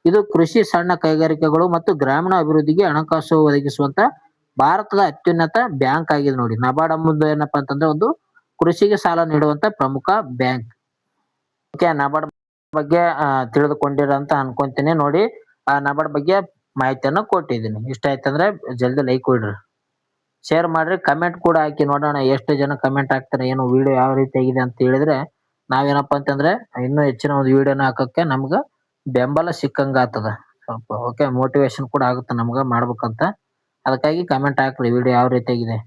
ಇದು ಕೃಷಿ, ಸಣ್ಣ ಕೈಗಾರಿಕೆಗಳು ಮತ್ತು ಗ್ರಾಮೀಣ ಅಭಿವೃದ್ಧಿಗೆ ಹಣಕಾಸು ಒದಗಿಸುವಂತ ಭಾರತದ ಅತ್ಯುನ್ನತ ಬ್ಯಾಂಕ್ ಆಗಿದೆ ನೋಡಿ. ನಬಾರ್ಡ್ ಎಂಬುದು ಏನಪ್ಪಾ ಅಂತಂದ್ರೆ ಒಂದು ಕೃಷಿಗೆ ಸಾಲ ನೀಡುವಂತ ಪ್ರಮುಖ ಬ್ಯಾಂಕ್. ಓಕೆ, ನಬಾರ್ಡ್ ಬಗ್ಗೆ ತಿಳಿದುಕೊಂಡಿರ ಅಂತ ಅನ್ಕೊಂತೀನಿ ನೋಡಿ. ನಬಾರ್ಡ್ ಬಗ್ಗೆ ಮಾಹಿತಿಯನ್ನು ಕೊಟ್ಟಿದ್ದೀನಿ. ಇಷ್ಟ ಆಯ್ತಂದ್ರೆ ಜಲ್ದಿ ಲೈಕ್ ಕೊಡ್ರಿ. ಶೇರ್ ಮಾಡ್ರಿ, ಕಮೆಂಟ್ ಕೂಡ ಹಾಕಿ ನೋಡೋಣ ಎಷ್ಟು ಜನ ಕಮೆಂಟ್ ಹಾಕ್ತಾರೆ, ಏನು ವಿಡಿಯೋ ಯಾವ ರೀತಿ ಆಗಿದೆ ಅಂತ ಹೇಳಿದ್ರೆ ನಾವೇನಪ್ಪಾ ಅಂತಂದ್ರೆ ಇನ್ನೂ ಹೆಚ್ಚಿನ ಒಂದು ವಿಡಿಯೋನ ಹಾಕಕ್ಕೆ ನಮ್ಗ ಬೆಂಬಲ ಸಿಕ್ಕಂಗ ಆಗ್ತದ. ಸ್ವಲ್ಪ ಓಕೆ ಮೋಟಿವೇಶನ್ ಕೂಡ ಆಗುತ್ತೆ ನಮ್ಗ ಮಾಡ್ಬೇಕಂತ. ಅದಕ್ಕಾಗಿ ಕಮೆಂಟ್ ಹಾಕ್ರಿ ವಿಡಿಯೋ ಯಾವ ರೀತಿ ಆಗಿದೆ.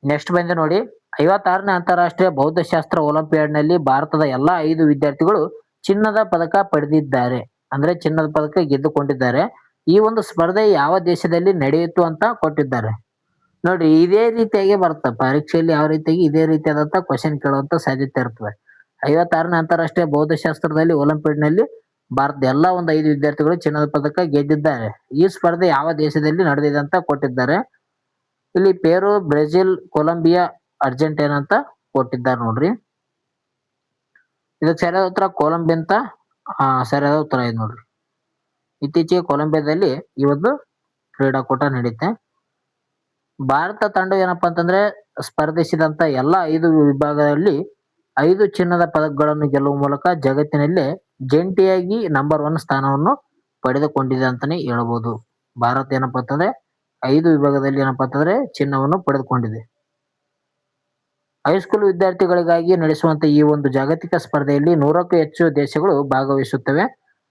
ನೆಕ್ಸ್ಟ್ ಬಂದೆ ನೋಡಿ, 56ನೇ ಅಂತಾರಾಷ್ಟ್ರೀಯ ಭೌತಶಾಸ್ತ್ರ ಒಲಿಂಪಿಯಾಡ್ನಲ್ಲಿ ಭಾರತದ ಎಲ್ಲಾ 5 ವಿದ್ಯಾರ್ಥಿಗಳು ಚಿನ್ನದ ಪದಕ ಪಡೆದಿದ್ದಾರೆ. ಅಂದ್ರೆ ಚಿನ್ನದ ಪದಕ ಗೆದ್ದುಕೊಂಡಿದ್ದಾರೆ. ಈ ಒಂದು ಸ್ಪರ್ಧೆ ಯಾವ ದೇಶದಲ್ಲಿ ನಡೆಯಿತು ಅಂತ ಕೊಟ್ಟಿದ್ದಾರೆ. ನೋಡ್ರಿ ಇದೇ ರೀತಿಯಾಗಿ ಬರುತ್ತೆ ಪರೀಕ್ಷೆಯಲ್ಲಿ, ಯಾವ ರೀತಿಯಾಗಿ ಇದೇ ರೀತಿಯಾದಂತ ಕ್ವಶನ್ ಕೇಳುವಂತ ಸಾಧ್ಯತೆ ಇರ್ತದೆ. 56ನೇ ಅಂತಾರಾಷ್ಟ್ರೀಯ ಭೌತಶಾಸ್ತ್ರದಲ್ಲಿ ಒಲಿಂಪಿಯಾಡ್ನಲ್ಲಿ ಭಾರತದ ಎಲ್ಲಾ ಒಂದು 5 ವಿದ್ಯಾರ್ಥಿಗಳು ಚಿನ್ನದ ಪದಕ ಗೆದ್ದಿದ್ದಾರೆ. ಈ ಸ್ಪರ್ಧೆ ಯಾವ ದೇಶದಲ್ಲಿ ನಡೆದಿದೆ ಅಂತ ಕೊಟ್ಟಿದ್ದಾರೆ. ಇಲ್ಲಿ ಪೇರು, ಬ್ರೆಜಿಲ್, ಕೊಲಂಬಿಯಾ, ಅರ್ಜೆಂಟೈನಾ ಅಂತ ಕೊಟ್ಟಿದ್ದಾರೆ ನೋಡ್ರಿ. ಇದಕ್ಕೆ ಸರಿಯಾದ ಉತ್ತರ ಕೊಲಂಬಿಯಾ ಅಂತ ಸರಿಯಾದ ಉತ್ತರ ಇದೆ ನೋಡ್ರಿ. ಇತ್ತೀಚೆಗೆ ಕೊಲಂಬಿಯಾದಲ್ಲಿ ಈ ಒಂದು ಕ್ರೀಡಾಕೂಟ ನಡೆಯುತ್ತೆ. ಭಾರತ ತಂಡ ಏನಪ್ಪಾ ಅಂತಂದ್ರೆ ಸ್ಪರ್ಧಿಸಿದಂತ ಎಲ್ಲಾ 5 ವಿಭಾಗದಲ್ಲಿ 5 ಚಿನ್ನದ ಪದಕಗಳನ್ನು ಗೆಲ್ಲುವ ಮೂಲಕ ಜಗತ್ತಿನಲ್ಲೇ ಜಂಟಿಯಾಗಿ ನಂಬರ್ 1 ಸ್ಥಾನವನ್ನು ಪಡೆದುಕೊಂಡಿದೆ ಅಂತಾನೆ ಹೇಳ್ಬೋದು. ಭಾರತ ಏನಪ್ಪಾ ಅಂತಂದ್ರೆ 5 ವಿಭಾಗದಲ್ಲಿ ಏನಪ್ಪಾ ಅಂತಂದ್ರೆ ಚಿನ್ನವನ್ನು ಪಡೆದುಕೊಂಡಿದೆ. ಹೈಸ್ಕೂಲ್ ವಿದ್ಯಾರ್ಥಿಗಳಿಗಾಗಿ ನಡೆಸುವಂತ ಈ ಒಂದು ಜಾಗತಿಕ ಸ್ಪರ್ಧೆಯಲ್ಲಿ 100ಕ್ಕೂ ಹೆಚ್ಚು ದೇಶಗಳು ಭಾಗವಹಿಸುತ್ತವೆ.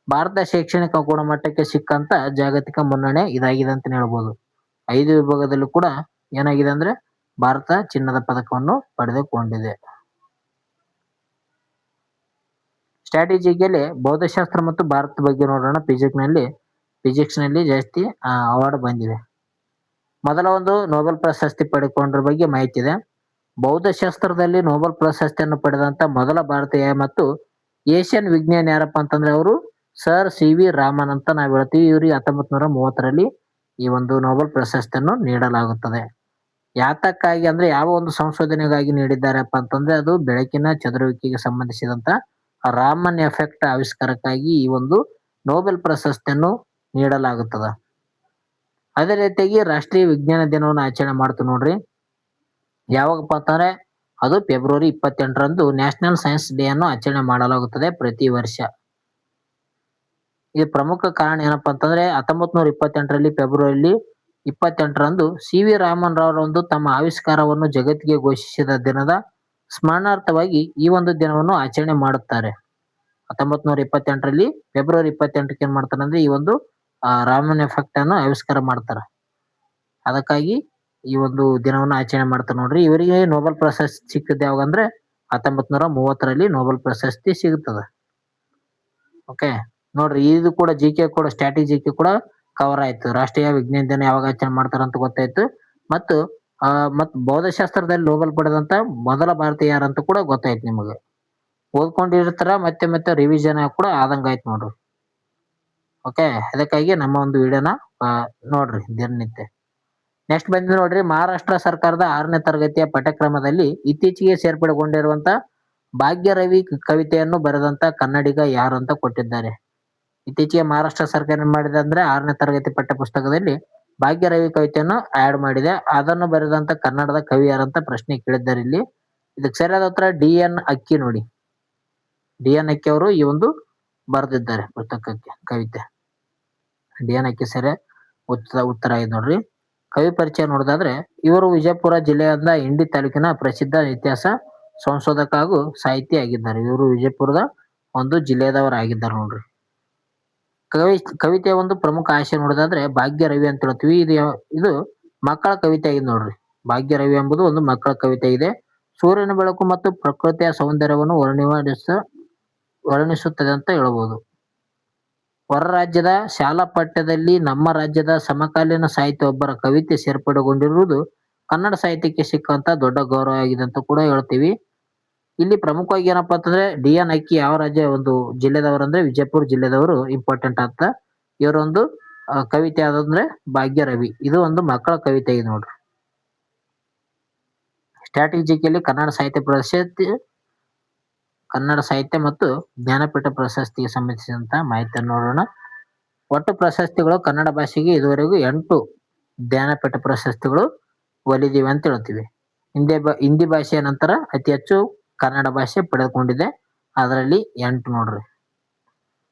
ಭಾರತ ಶೈಕ್ಷಣಿಕ ಗುಣಮಟ್ಟಕ್ಕೆ ಸಿಕ್ಕಂತ ಜಾಗತಿಕ ಮುನ್ನಡೆ ಇದಾಗಿದೆ ಅಂತಾನೆ ಹೇಳ್ಬೋದು. 5 ವಿಭಾಗದಲ್ಲೂ ಕೂಡ ಏನಾಗಿದೆ ಅಂದ್ರೆ ಭಾರತ ಚಿನ್ನದ ಪದಕವನ್ನು ಪಡೆದುಕೊಂಡಿದೆ. ಸ್ಟ್ರಾಟಜಿಕಲಿ ಭೌತಶಾಸ್ತ್ರ ಮತ್ತು ಭಾರತದ ಬಗ್ಗೆ ನೋಡೋಣ. ಫಿಸಿಕ್ಸ್ ನಲ್ಲಿ ಜಾಸ್ತಿ ಅವಾರ್ಡ್ ಬಂದಿದೆ. ಮೊದಲ ಒಂದು ನೊಬೆಲ್ ಪ್ರಶಸ್ತಿ ಪಡೆದುಕೊಂಡ್ರ ಬಗ್ಗೆ ಮಾಹಿತಿ ಇದೆ. ಭೌತಶಾಸ್ತ್ರದಲ್ಲಿ ನೊಬೆಲ್ ಪ್ರಶಸ್ತಿಯನ್ನು ಪಡೆದಂತ ಮೊದಲ ಭಾರತೀಯ ಮತ್ತು ಏಷ್ಯನ್ ವಿಜ್ಞಾನಿ ಯಾರಪ್ಪ ಅಂತಂದ್ರೆ ಅವರು ಸರ್ ಸಿ.ವಿ. ರಾಮನ್ ಅಂತ ನಾವು ಹೇಳ್ತೀವಿ. ಇವ್ರಿಗೆ 1930ರಲ್ಲಿ ಈ ಒಂದು ನೊಬೆಲ್ ಪ್ರಶಸ್ತಿಯನ್ನು ನೀಡಲಾಗುತ್ತದೆ. ಯಾತಕ್ಕಾಗಿ ಅಂದ್ರೆ ಯಾವ ಒಂದು ಸಂಶೋಧನೆಗಾಗಿ ನೀಡಿದ್ದಾರಪ್ಪ ಅಂತಂದ್ರೆ ಅದು ಬೆಳಕಿನ ಚದುರುವಿಕೆಗೆ ಸಂಬಂಧಿಸಿದಂತ ರಾಮನ್ ಎಫೆಕ್ಟ್ ಆವಿಷ್ಕಾರಕ್ಕಾಗಿ ಈ ಒಂದು ನೊಬೆಲ್ ಪ್ರಶಸ್ತಿಯನ್ನು ನೀಡಲಾಗುತ್ತದೆ. ಅದೇ ರೀತಿಯಾಗಿ ರಾಷ್ಟ್ರೀಯ ವಿಜ್ಞಾನ ದಿನವನ್ನು ಆಚರಣೆ ಮಾಡ್ತೀವಿ ನೋಡ್ರಿ. ಯಾವಾಗಪ್ಪ ಅಂತಂದ್ರೆ ಅದು ಫೆಬ್ರವರಿ 28ರಂದು ನ್ಯಾಷನಲ್ ಸೈನ್ಸ್ ಡೇ ಅನ್ನು ಆಚರಣೆ ಮಾಡಲಾಗುತ್ತದೆ ಪ್ರತಿ ವರ್ಷ. ಈ ಪ್ರಮುಖ ಕಾರಣ ಏನಪ್ಪಾ ಅಂತಂದ್ರೆ 1928ರಲ್ಲಿ ಫೆಬ್ರವರಿ 28ರಂದು ಸಿ.ವಿ. ರಾಮನ್ ರವರೊಂದು ತಮ್ಮ ಆವಿಷ್ಕಾರವನ್ನು ಜಗತ್ತಿಗೆ ಘೋಷಿಸಿದ ದಿನದ ಸ್ಮರಣಾರ್ಥವಾಗಿ ಈ ಒಂದು ದಿನವನ್ನು ಆಚರಣೆ ಮಾಡುತ್ತಾರೆ. 1928ರಲ್ಲಿ ಫೆಬ್ರವರಿ 28ಕ್ಕೆ ಏನ್ ಮಾಡ್ತಾರೆ ಅಂದ್ರೆ ಈ ಒಂದು ರಾಮನ್ ಎಫೆಕ್ಟ್ ಅನ್ನು ಆವಿಷ್ಕಾರ ಮಾಡ್ತಾರೆ. ಅದಕ್ಕಾಗಿ ಈ ಒಂದು ದಿನವನ್ನು ಆಚರಣೆ ಮಾಡ್ತಾರೆ ನೋಡ್ರಿ. ಇವರಿಗೆ ನೊಬೆಲ್ ಪ್ರಶಸ್ತಿ ಸಿಕ್ಕಿದ್ದು ಯಾವಾಗಂದ್ರೆ 1930ರಲ್ಲಿ ನೊಬೆಲ್ ಪ್ರಶಸ್ತಿ ಸಿಗುತ್ತದೆ. ಓಕೆ ನೋಡ್ರಿ, ಇದು ಕೂಡ ಜಿಕೆ ಕೂಡ ಸ್ಟ್ರಾಟಜಿಕೆ ಕೂಡ ಕವರ್ ಆಯ್ತು. ರಾಷ್ಟ್ರೀಯ ವಿಜ್ಞಾನ ದಿನ ಯಾವಾಗ ಆಚರಣೆ ಮಾಡ್ತಾರ ಅಂತ ಗೊತ್ತಾಯ್ತು. ಮತ್ತು ಭೌತಶಾಸ್ತ್ರದಲ್ಲಿ ನೊಬೆಲ್ ಪಡೆದಂತ ಮೊದಲ ಭಾರತೀಯ ಯಾರಂತ ಕೂಡ ಗೊತ್ತಾಯ್ತು ನಿಮಗೆ. ಓದ್ಕೊಂಡಿರ್ತಾರ ಮತ್ತೆ ಮತ್ತೆ ರಿವಿಷನ್ ಕೂಡ ಆದಂಗ ಆಯ್ತು ನೋಡ್ರಿ. ಓಕೆ, ಅದಕ್ಕಾಗಿ ನಮ್ಮ ಒಂದು ವಿಡಿಯೋನ ನೋಡ್ರಿ ದಿನನಿತ್ಯ. ನೆಕ್ಸ್ಟ್ ಬಂದಿದೆ ನೋಡ್ರಿ, ಮಹಾರಾಷ್ಟ್ರ ಸರ್ಕಾರದ 6ನೇ ತರಗತಿಯ ಪಠ್ಯಕ್ರಮದಲ್ಲಿ ಇತ್ತೀಚೆಗೆ ಸೇರ್ಪಡೆಗೊಂಡಿರುವಂತ ಭಾಗ್ಯರವಿ ಕವಿತೆಯನ್ನು ಬರೆದಂತ ಕನ್ನಡಿಗ ಯಾರು ಅಂತ ಕೊಟ್ಟಿದ್ದಾರೆ. ಇತ್ತೀಚೆಗೆ ಮಹಾರಾಷ್ಟ್ರ ಸರ್ಕಾರ ಏನ್ ಮಾಡಿದೆ ಅಂದ್ರೆ 6ನೇ ತರಗತಿ ಪಠ್ಯ ಪುಸ್ತಕದಲ್ಲಿ ಭಾಗ್ಯರವಿ ಕವಿತೆಯನ್ನು ಆಡ್ ಮಾಡಿದೆ. ಅದನ್ನು ಬರೆದಂತ ಕನ್ನಡದ ಕವಿ ಯಾರಂತ ಪ್ರಶ್ನೆ ಕೇಳಿದ್ದಾರೆ ಇಲ್ಲಿ. ಇದಕ್ಕೆ ಸರಿಯಾದ ಉತ್ತರ ಡಿ.ಎನ್. ಅಕ್ಕಿ ನೋಡಿ. ಡಿ.ಎನ್. ಅಕ್ಕಿ ಅವರು ಈ ಒಂದು ಬರೆದಿದ್ದಾರೆ ಪುಸ್ತಕಕ್ಕೆ ಕವಿತೆ. ಡಿ.ಎನ್. ಅಕ್ಕಿ ಸರಿ ಉತ್ತರ ಇದೆ ನೋಡ್ರಿ. ಕವಿ ಪರಿಚಯ ನೋಡೋದಾದ್ರೆ ಇವರು ವಿಜಯಪುರ ಜಿಲ್ಲೆಯಾದ ಇಂಡಿ ತಾಲೂಕಿನ ಪ್ರಸಿದ್ಧ ಇತಿಹಾಸ ಸಂಶೋಧಕ ಹಾಗೂ ಸಾಹಿತಿ ಆಗಿದ್ದಾರೆ. ಇವರು ವಿಜಯಪುರದ ಒಂದು ಜಿಲ್ಲೆಯದವರಾಗಿದ್ದಾರೆ ನೋಡ್ರಿ. ಕವಿತೆಯ ಒಂದು ಪ್ರಮುಖ ಆಶಯ ನೋಡೋದಾದ್ರೆ ಭಾಗ್ಯರವಿ ಅಂತ ಹೇಳ್ತೀವಿ. ಇದು ಮಕ್ಕಳ ಕವಿತೆ ಆಗಿದೆ ನೋಡ್ರಿ. ಭಾಗ್ಯರವಿ ಎಂಬುದು ಒಂದು ಮಕ್ಕಳ ಕವಿತೆ ಇದೆ. ಸೂರ್ಯನ ಬೆಳಕು ಮತ್ತು ಪ್ರಕೃತಿಯ ಸೌಂದರ್ಯವನ್ನು ವರ್ಣಿಸುತ್ತದೆ ಅಂತ ಹೇಳ್ಬೋದು. ಹೊರ ರಾಜ್ಯದ ಶಾಲಾ ಪಠ್ಯದಲ್ಲಿ ನಮ್ಮ ರಾಜ್ಯದ ಸಮಕಾಲೀನ ಸಾಹಿತ್ಯ ಒಬ್ಬರ ಕವಿತೆ ಸೇರ್ಪಡೆಗೊಂಡಿರುವುದು ಕನ್ನಡ ಸಾಹಿತ್ಯಕ್ಕೆ ಸಿಕ್ಕಂತ ದೊಡ್ಡ ಗೌರವ ಆಗಿದೆ ಅಂತ ಕೂಡ ಹೇಳ್ತೀವಿ. ಇಲ್ಲಿ ಪ್ರಮುಖವಾಗಿ ಏನಪ್ಪಾ ಅಂತಂದ್ರೆ ಡಿ.ಎನ್. ಅಕ್ಕಿ ಯಾವ ರಾಜ್ಯ ಒಂದು ಜಿಲ್ಲೆದವರು ಅಂದ್ರೆ ವಿಜಯಪುರ ಜಿಲ್ಲೆದವರು ಇಂಪಾರ್ಟೆಂಟ್ ಅಂತ. ಇವರೊಂದು ಕವಿತೆ ಯಾವ್ದಂದ್ರೆ ಭಾಗ್ಯರವಿ. ಇದು ಒಂದು ಮಕ್ಕಳ ಕವಿತೆ ಇದೆ ನೋಡ್ರಿ. ಸ್ಟ್ರಾಟಜಿಕಲಿ ಕನ್ನಡ ಸಾಹಿತ್ಯ ಮತ್ತು ಜ್ಞಾನಪೀಠ ಪ್ರಶಸ್ತಿಗೆ ಸಂಬಂಧಿಸಿದಂತ ಮಾಹಿತಿಯನ್ನು ನೋಡೋಣ. ಒಟ್ಟು ಪ್ರಶಸ್ತಿಗಳು ಕನ್ನಡ ಭಾಷೆಗೆ ಇದುವರೆಗೂ 8 ಜ್ಞಾನಪೀಠ ಪ್ರಶಸ್ತಿಗಳು ಒಲಿದಿವೆ ಅಂತ ಹೇಳ್ತೀವಿ. ಹಿಂದಿ ಭಾಷೆಯ ನಂತರ ಅತಿ ಹೆಚ್ಚು ಕನ್ನಡ ಭಾಷೆ ಪಡೆದುಕೊಂಡಿದೆ. ಅದರಲ್ಲಿ 8 ನೋಡ್ರಿ.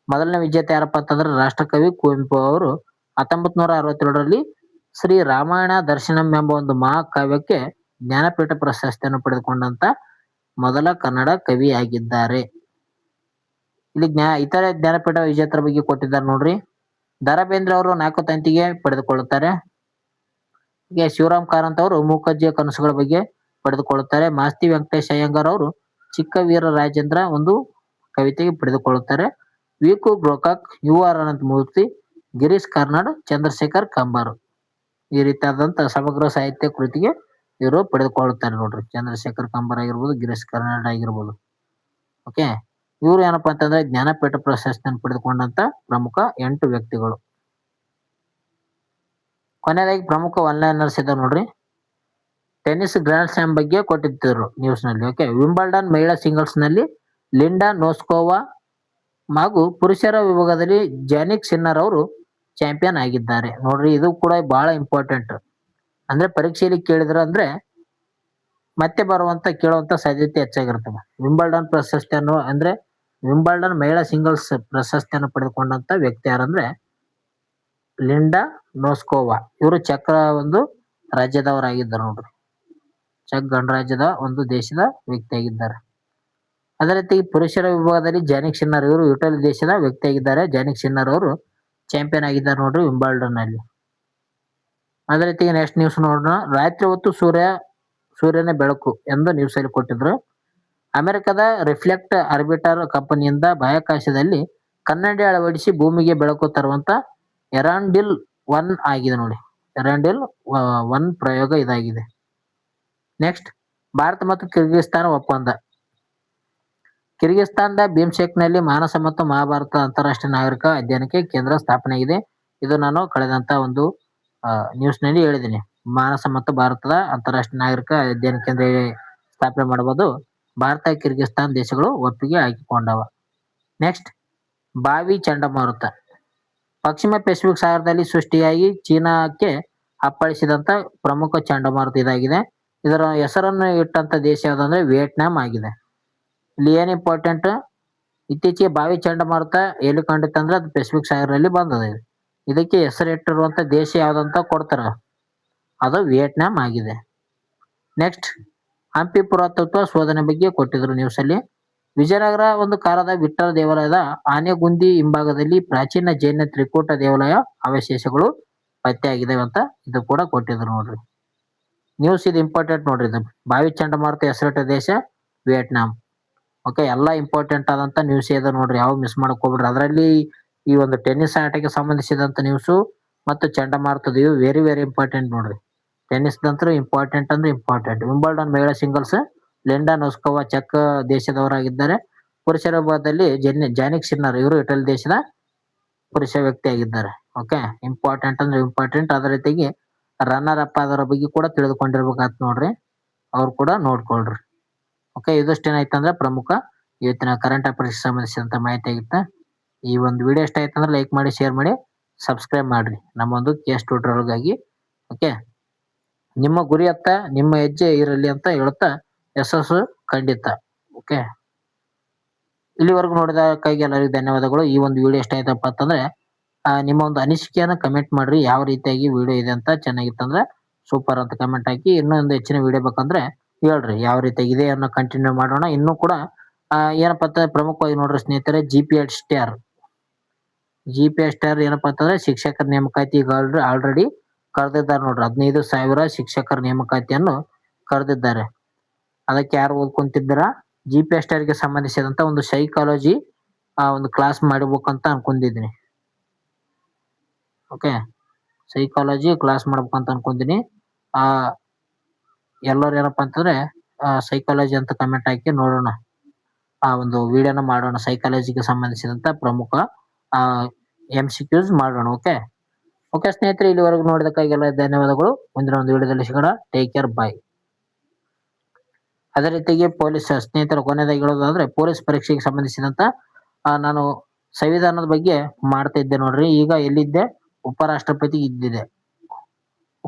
ಮೊದಲನೇ ವಿಜೇತ ಯಾರಪ್ಪ ಅಂತಂದ್ರೆ ರಾಷ್ಟ್ರಕವಿ ಕುವೆಂಪು ಅವರು 1962ರಲ್ಲಿ ಶ್ರೀ ರಾಮಾಯಣ ದರ್ಶನಂ ಎಂಬ ಒಂದು ಮಹಾಕಾವ್ಯಕ್ಕೆ ಜ್ಞಾನಪೀಠ ಪ್ರಶಸ್ತಿಯನ್ನು ಪಡೆದುಕೊಂಡಂತ ಮೊದಲ ಕನ್ನಡ ಕವಿಯಾಗಿದ್ದಾರೆ. ಇಲ್ಲಿ ಇತರೆ ಜ್ಞಾನಪೀಠ ವಿಜೇತರ ಬಗ್ಗೆ ಕೊಟ್ಟಿದ್ದಾರೆ ನೋಡ್ರಿ. ದ.ರಾ ಬೇಂದ್ರೆ ಅವರು 4 ತಂತಿಗೆ ಪಡೆದುಕೊಳ್ಳುತ್ತಾರೆ. ಹೀಗೆ ಶಿವರಾಮ್ ಕಾರಂತ್ ಅವರು ಮೂಕಜ್ಜಿಯ ಕನಸುಗಳ ಬಗ್ಗೆ ಪಡೆದುಕೊಳ್ಳುತ್ತಾರೆ. ಮಾಸ್ತಿ ವೆಂಕಟೇಶ್ ಅಯ್ಯಂಗಾರ್ ಅವರು ಚಿಕ್ಕ ವೀರ ರಾಜೇಂದ್ರ ಒಂದು ಕವಿತೆಗೆ ಪಡೆದುಕೊಳ್ಳುತ್ತಾರೆ. ವಿ.ಕು ಗೋಕಾಕ್, ಯು.ಆರ್. ಅನಂತಮೂರ್ತಿ, ಗಿರೀಶ್ ಕಾರ್ನಾಡ್, ಚಂದ್ರಶೇಖರ್ ಕಂಬಾರು ಈ ರೀತಿಯಾದಂತ ಸಮಗ್ರ ಸಾಹಿತ್ಯ ಕೃತಿಗೆ ಇವರು ಪಡೆದುಕೊಳ್ಳುತ್ತಾರೆ ನೋಡ್ರಿ. ಚಂದ್ರಶೇಖರ್ ಕಂಬಾರ್ ಆಗಿರ್ಬೋದು, ಗಿರೀಶ್ ಕಾರ್ನಾಡ್ ಆಗಿರ್ಬೋದು. ಓಕೆ, ಇವರು ಏನಪ್ಪಾ ಅಂತಂದ್ರೆ ಜ್ಞಾನಪೀಠ ಪ್ರಶಸ್ತಿಯನ್ನು ಪಡೆದುಕೊಂಡಂತ ಪ್ರಮುಖ 8 ವ್ಯಕ್ತಿಗಳು. ಕೊನೆಯದಾಗಿ ಪ್ರಮುಖ ಒನ್ಲೈನರ್ಸ್ ಇದಾವೆ ನೋಡ್ರಿ. ಟೆನ್ನಿಸ್ ಗ್ರ್ಯಾಂಡ್ ಸ್ಲಾಮ್ ಬಗ್ಗೆ ಕೊಟ್ಟಿದ್ದರು ನ್ಯೂಸ್ ನಲ್ಲಿ. ಓಕೆ, ವಿಂಬಲ್ಡನ್ ಮಹಿಳಾ ಸಿಂಗಲ್ಸ್ ನಲ್ಲಿ ಲಿಂಡಾ ನೋಸ್ಕೋವಾ ಹಾಗೂ ಪುರುಷರ ವಿಭಾಗದಲ್ಲಿ ಜಾನಿಕ್ ಸಿನ್ನರ್ ಅವರು ಚಾಂಪಿಯನ್ ಆಗಿದ್ದಾರೆ ನೋಡ್ರಿ. ಇದು ಕೂಡ ಬಹಳ ಇಂಪಾರ್ಟೆಂಟ್. ಅಂದ್ರೆ ಪರೀಕ್ಷೆಯಲ್ಲಿ ಕೇಳಿದ್ರ ಅಂದ್ರೆ ಮತ್ತೆ ಕೇಳುವಂತ ಸಾಧ್ಯತೆ ಹೆಚ್ಚಾಗಿರ್ತದೆ. ವಿಂಬಲ್ಡನ್ ಪ್ರಶಸ್ತಿಯನ್ನು ಅಂದ್ರೆ ವಿಂಬಲ್ಡನ್ ಮಹಿಳಾ ಸಿಂಗಲ್ಸ್ ಪ್ರಶಸ್ತಿಯನ್ನು ಪಡೆದುಕೊಂಡಂತ ವ್ಯಕ್ತಿ ಯಾರಂದ್ರೆ ಲಿಂಡಾ ನೋಸ್ಕೋವಾ. ಇವರು ಚೆಕ್ ಒಂದು ರಾಜ್ಯದವರಾಗಿದ್ದಾರೆ ನೋಡ್ರಿ. ಚೆಕ್ ಗಣರಾಜ್ಯದ ಒಂದು ದೇಶದ ವ್ಯಕ್ತಿಯಾಗಿದ್ದಾರೆ. ಅದೇ ರೀತಿ ಪುರುಷರ ವಿಭಾಗದಲ್ಲಿ ಜಾನಿಕ್ ಸಿನ್ನರ್ ಇವರು ಇಟಲಿ ದೇಶದ ವ್ಯಕ್ತಿಯಾಗಿದ್ದಾರೆ. ಜಾನಿಕ್ ಸಿನ್ನರ್ ಅವರು ಚಾಂಪಿಯನ್ ಆಗಿದ್ದಾರೆ ನೋಡ್ರಿ ವಿಂಬಲ್ಡನ್ ನಲ್ಲಿ. ಅದೇ ರೀತಿ ನೆಕ್ಸ್ಟ್ ನ್ಯೂಸ್ ನೋಡೋಣ. ರಾತ್ರಿ ಹೊತ್ತು ಸೂರ್ಯನ ಬೆಳಕು ಎಂದು ನ್ಯೂಸ್ ಅಲ್ಲಿ ಕೊಟ್ಟಿದ್ರು. ಅಮೆರಿಕದ ರಿಫ್ಲೆಕ್ಟ್ ಆರ್ಬಿಟರ್ ಕಂಪನಿಯಿಂದ ಬಾಹ್ಯಾಕಾಶದಲ್ಲಿ ಕನ್ನಡಿ ಅಳವಡಿಸಿ ಭೂಮಿಗೆ ಬೆಳಕು ತರುವಂತ ಎರಾಂಡಿಲ್ 1 ಆಗಿದೆ ನೋಡಿ. ಎರಾಂಡಿಲ್ 1 ಪ್ರಯೋಗ ಇದಾಗಿದೆ. ನೆಕ್ಸ್ಟ್, ಭಾರತ ಮತ್ತು ಕಿರ್ಗಿಸ್ತಾನ ಒಪ್ಪಂದ. ಕಿರ್ಗಿಸ್ತಾನದ ಭೀಮ್ಶೆಕ್ನಲ್ಲಿ ಮಾನಸ ಮತ್ತು ಮಹಾಭಾರತ ಅಂತಾರಾಷ್ಟ್ರೀಯ ನಾಗರಿಕ ಅಧ್ಯಯನಕ್ಕೆ ಕೇಂದ್ರ ಸ್ಥಾಪನೆಯಾಗಿದೆ. ಇದು ನಾನು ಕಳೆದಂತ ಒಂದು ನ್ಯೂಸ್ ನಲ್ಲಿ ಹೇಳಿದ್ದೀನಿ. ಮಾನಸ ಮತ್ತು ಭಾರತದ ಅಂತಾರಾಷ್ಟ್ರೀಯ ನಾಗರಿಕ ಅಧ್ಯಯನ ಕೇಂದ್ರ ಸ್ಥಾಪನೆ ಮಾಡಬಹುದು. ಭಾರತ ಕಿರ್ಗಿಸ್ತಾನ್ ದೇಶಗಳು ಒಪ್ಪಿಗೆ ಹಾಕಿಕೊಂಡವ. ನೆಕ್ಸ್ಟ್, ಬಾವಿ ಚಂಡಮಾರುತ. ಪಶ್ಚಿಮ ಪೆಸಿಫಿಕ್ ಸಾಗರದಲ್ಲಿ ಸೃಷ್ಟಿಯಾಗಿ ಚೀನಾಕ್ಕೆ ಅಪ್ಪಳಿಸಿದಂತ ಪ್ರಮುಖ ಚಂಡಮಾರುತ ಇದಾಗಿದೆ. ಇದರ ಹೆಸರನ್ನು ಇಟ್ಟಂತ ದೇಶ ಯಾವ್ದಂದ್ರೆ ವಿಯೆಟ್ನಾಂ ಆಗಿದೆ. ಇಲ್ಲಿ ಏನ್ ಇಂಪಾರ್ಟೆಂಟ್, ಇತ್ತೀಚೆಗೆ ಬಾವಿ ಚಂಡಮಾರುತ ಎಲ್ಲಿ ಕಂಡಿತ್ತಂದ್ರೆ ಅದು ಪೆಸಿಫಿಕ್ ಸಾಗರದಲ್ಲಿ ಬಂದದ. ಇದಕ್ಕೆ ಹೆಸರಿಟ್ಟಿರುವಂತ ದೇಶ ಯಾವ್ದಂತ ಕೊಡ್ತಾರ, ಅದು ವಿಯೆಟ್ನಾಂ ಆಗಿದೆ. ನೆಕ್ಸ್ಟ್, ಹಂಪಿ ಪುರಾತತ್ವ ಶೋಧನೆ ಬಗ್ಗೆ ಕೊಟ್ಟಿದ್ರು ನ್ಯೂಸ್ ಅಲ್ಲಿ. ವಿಜಯನಗರ ಒಂದು ಕಾಲದ ವಿಠ್ಠಲ ದೇವಾಲಯದ ಆನೆಗುಂದಿ ಹಿಂಭಾಗದಲ್ಲಿ ಪ್ರಾಚೀನ ಜೈನ ತ್ರಿಕೂಟ ದೇವಾಲಯ ಅವಶೇಷಗಳು ಪತ್ತೆಯಾಗಿದ್ದಾವೆ ಅಂತ ಇದು ಕೂಡ ಕೊಟ್ಟಿದ್ರು ನೋಡ್ರಿ. ನ್ಯೂಸ್ ಇದು ಇಂಪಾರ್ಟೆಂಟ್ ನೋಡ್ರಿ. ಇದು ಬಾವಿ ಚಂಡಮಾರುತ ಹೆಸರಿಟ್ಟ ದೇಶ ವಿಯೆಟ್ನಾಂ. ಓಕೆ, ಎಲ್ಲ ಇಂಪಾರ್ಟೆಂಟ್ ಆದಂತ ನ್ಯೂಸ್ ಇದೆ ನೋಡ್ರಿ, ಯಾವ ಮಿಸ್ ಮಾಡಕ್ ಹೋಗ್ಬಿಡ್ರಿ. ಅದರಲ್ಲಿ ಈ ಒಂದು ಟೆನ್ನಿಸ್ ಆಟಕ್ಕೆ ಸಂಬಂಧಿಸಿದಂತ ನ್ಯೂಸು ಮತ್ತು ಚಂಡಮಾರುತದ ಇವು ವೆರಿ ವೆರಿ ಇಂಪಾರ್ಟೆಂಟ್ ನೋಡ್ರಿ. ಟೆನ್ನಿಸ್ ನಂತರ ಇಂಪಾರ್ಟೆಂಟ್ ಅಂದ್ರೆ ಇಂಪಾರ್ಟೆಂಟ್. ವಿಂಬಲ್ಡನ್ ಮಹಿಳಾ ಸಿಂಗಲ್ಸ್ ಲಿಂಡಾ ನೋಸ್ಕೋವಾ ಚೆಕ್ ದೇಶದವರಾಗಿದ್ದಾರೆ. ಪುರುಷರ ವಿಭಾಗದಲ್ಲಿ ಜಾನಿಕ್ ಸಿನ್ನರ್ ಇವರು ಇಟಲಿ ದೇಶದ ಪುರುಷ ವ್ಯಕ್ತಿಯಾಗಿದ್ದಾರೆ. ಓಕೆ, ಇಂಪಾರ್ಟೆಂಟ್ ಅಂದ್ರೆ ಇಂಪಾರ್ಟೆಂಟ್. ಅದೇ ರೀತಿಯಾಗಿ ರನ್ನರ್ ಅಪ್ ಅದರ ಬಗ್ಗೆ ಕೂಡ ತಿಳಿದುಕೊಂಡಿರ್ಬೇಕಾತ್ ನೋಡ್ರಿ, ಅವ್ರು ಕೂಡ ನೋಡ್ಕೊಳ್ರಿ. ಓಕೆ, ಇದಷ್ಟು ಏನಾಯ್ತಂದ್ರೆ ಪ್ರಮುಖ ಇವತ್ತಿನ ಕರೆಂಟ್ ಅಫೇರ್ಸ್ ಸಂಬಂಧಿಸಿದಂತ ಮಾಹಿತಿ ಆಗಿತ್ತ. ಈ ಒಂದು ವಿಡಿಯೋ ಇಷ್ಟ ಆಯ್ತಂದ್ರೆ ಲೈಕ್ ಮಾಡಿ, ಶೇರ್ ಮಾಡಿ, ಸಬ್ಸ್ಕ್ರೈಬ್ ಮಾಡ್ರಿ ನಮ್ಮ ಒಂದು ಕೇಸ್ ಟ್ಯೂಟೋರಿಯಲ್ಗಾಗಿ. ಓಕೆ, ನಿಮ್ಮ ಗುರಿಯತ್ತ ನಿಮ್ಮ ಹೆಜ್ಜೆ ಇರಲಿ ಅಂತ ಹೇಳುತ್ತಾ ಯಶಸ್ಸು ಖಂಡಿತ. ಓಕೆ, ಇಲ್ಲಿವರೆಗೂ ನೋಡಿದಕ್ಕಾಗಿ ಎಲ್ಲರಿಗೂ ಧನ್ಯವಾದಗಳು. ಈ ಒಂದು ವಿಡಿಯೋ ಇಷ್ಟ ಆಯ್ತಪ್ಪ ಅಂತಂದ್ರೆ ನಿಮ್ಮ ಒಂದು ಅನಿಸಿಕೆಯನ್ನ ಕಮೆಂಟ್ ಮಾಡ್ರಿ. ಯಾವ ರೀತಿಯಾಗಿ ವಿಡಿಯೋ ಇದೆ ಅಂತ, ಚೆನ್ನಾಗಿತ್ತಂದ್ರೆ ಸೂಪರ್ ಅಂತ ಕಮೆಂಟ್ ಹಾಕಿ. ಇನ್ನೊಂದು ಹೆಚ್ಚಿನ ವಿಡಿಯೋ ಬೇಕಂದ್ರೆ ಹೇಳ್ರಿ ಯಾವ ರೀತಿಯಾಗಿ ಇದೆ ಅನ್ನೋ ಕಂಟಿನ್ಯೂ ಮಾಡೋಣ. ಇನ್ನೂ ಕೂಡ ಏನಪ್ಪ ಅಂತಂದ್ರೆ ಪ್ರಮುಖವಾಗಿ ನೋಡ್ರಿ ಸ್ನೇಹಿತರೆ, ಜಿ.ಪಿ.ಎಸ್.ಟಿ.ಆರ್ ಏನಪ್ಪಾ ಅಂತಂದ್ರೆ ಶಿಕ್ಷಕರ ನೇಮಕಾತಿ ಆಲ್ರೆಡಿ ಕರೆದಿದ್ದಾರೆ ನೋಡ್ರಿ. 15,000 ಶಿಕ್ಷಕರ ನೇಮಕಾತಿಯನ್ನು ಕರೆದಿದ್ದಾರೆ. ಅದಕ್ಕೆ ಯಾರು ಓದ್ಕೊಂತಿದ್ದೀರಾ, ಜಿ.ಪಿ.ಎಸ್.ಟಿ.ಆರ್ ಗೆ ಸಂಬಂಧಿಸಿದಂತ ಒಂದು ಸೈಕಾಲಜಿ ಒಂದು ಕ್ಲಾಸ್ ಮಾಡಬೇಕಂತ ಅನ್ಕೊಂಡಿದ್ದೀನಿ. ಓಕೆ, ಸೈಕಾಲಜಿ ಕ್ಲಾಸ್ ಮಾಡ್ಬೇಕಂತ ಅನ್ಕೊಂಡಿನಿ. ಎಲ್ಲರೂ ಏನಪ್ಪಾ ಅಂತಂದ್ರೆ ಸೈಕಾಲಜಿ ಅಂತ ಕಮೆಂಟ್ ಹಾಕಿ ನೋಡೋಣ, ಆ ಒಂದು ವಿಡಿಯೋನ ಮಾಡೋಣ. ಸೈಕಾಲಜಿಗೆ ಸಂಬಂಧಿಸಿದಂತ ಪ್ರಮುಖ MCQs ಮಾಡೋಣ. ಓಕೆ ಸ್ನೇಹಿತರೆ, ಇಲ್ಲಿವರೆಗೂ ನೋಡಿದಕ್ಕಾಗೆಲ್ಲ ಧನ್ಯವಾದಗಳು. ಮುಂದಿನ ಒಂದು ವಿಡಿಯೋದಲ್ಲಿ ಸಿಗೋಣ. ಟೇಕ್ ಕೇರ್, ಬಾಯ್. ಅದೇ ರೀತಿಯಾಗಿ ಪೊಲೀಸ್ ಸ್ನೇಹಿತರ ಕೊನೆಯದಾಗಿ ಹೇಳೋದಾದ್ರೆ, ಪೊಲೀಸ್ ಪರೀಕ್ಷೆಗೆ ಸಂಬಂಧಿಸಿದಂತ ನಾನು ಸಂವಿಧಾನದ ಬಗ್ಗೆ ಮಾಡ್ತಾ ಇದ್ದೆ ನೋಡ್ರಿ. ಈಗ ಎಲ್ಲಿದ್ದೆ, ಉಪರಾಷ್ಟ್ರಪತಿ ಇದ್ದಿದೆ.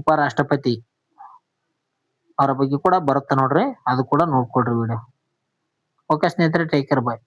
ಉಪರಾಷ್ಟ್ರಪತಿ ಅವರ ಬಗ್ಗೆ ಕೂಡ ಬರುತ್ತೆ ನೋಡ್ರಿ, ಅದು ಕೂಡ ನೋಡ್ಕೊಳ್ರಿ ವಿಡಿಯೋ. ಓಕೆ ಸ್ನೇಹಿತರೆ, ಟೇಕ್ ಕೇರ್, ಬಾಯ್.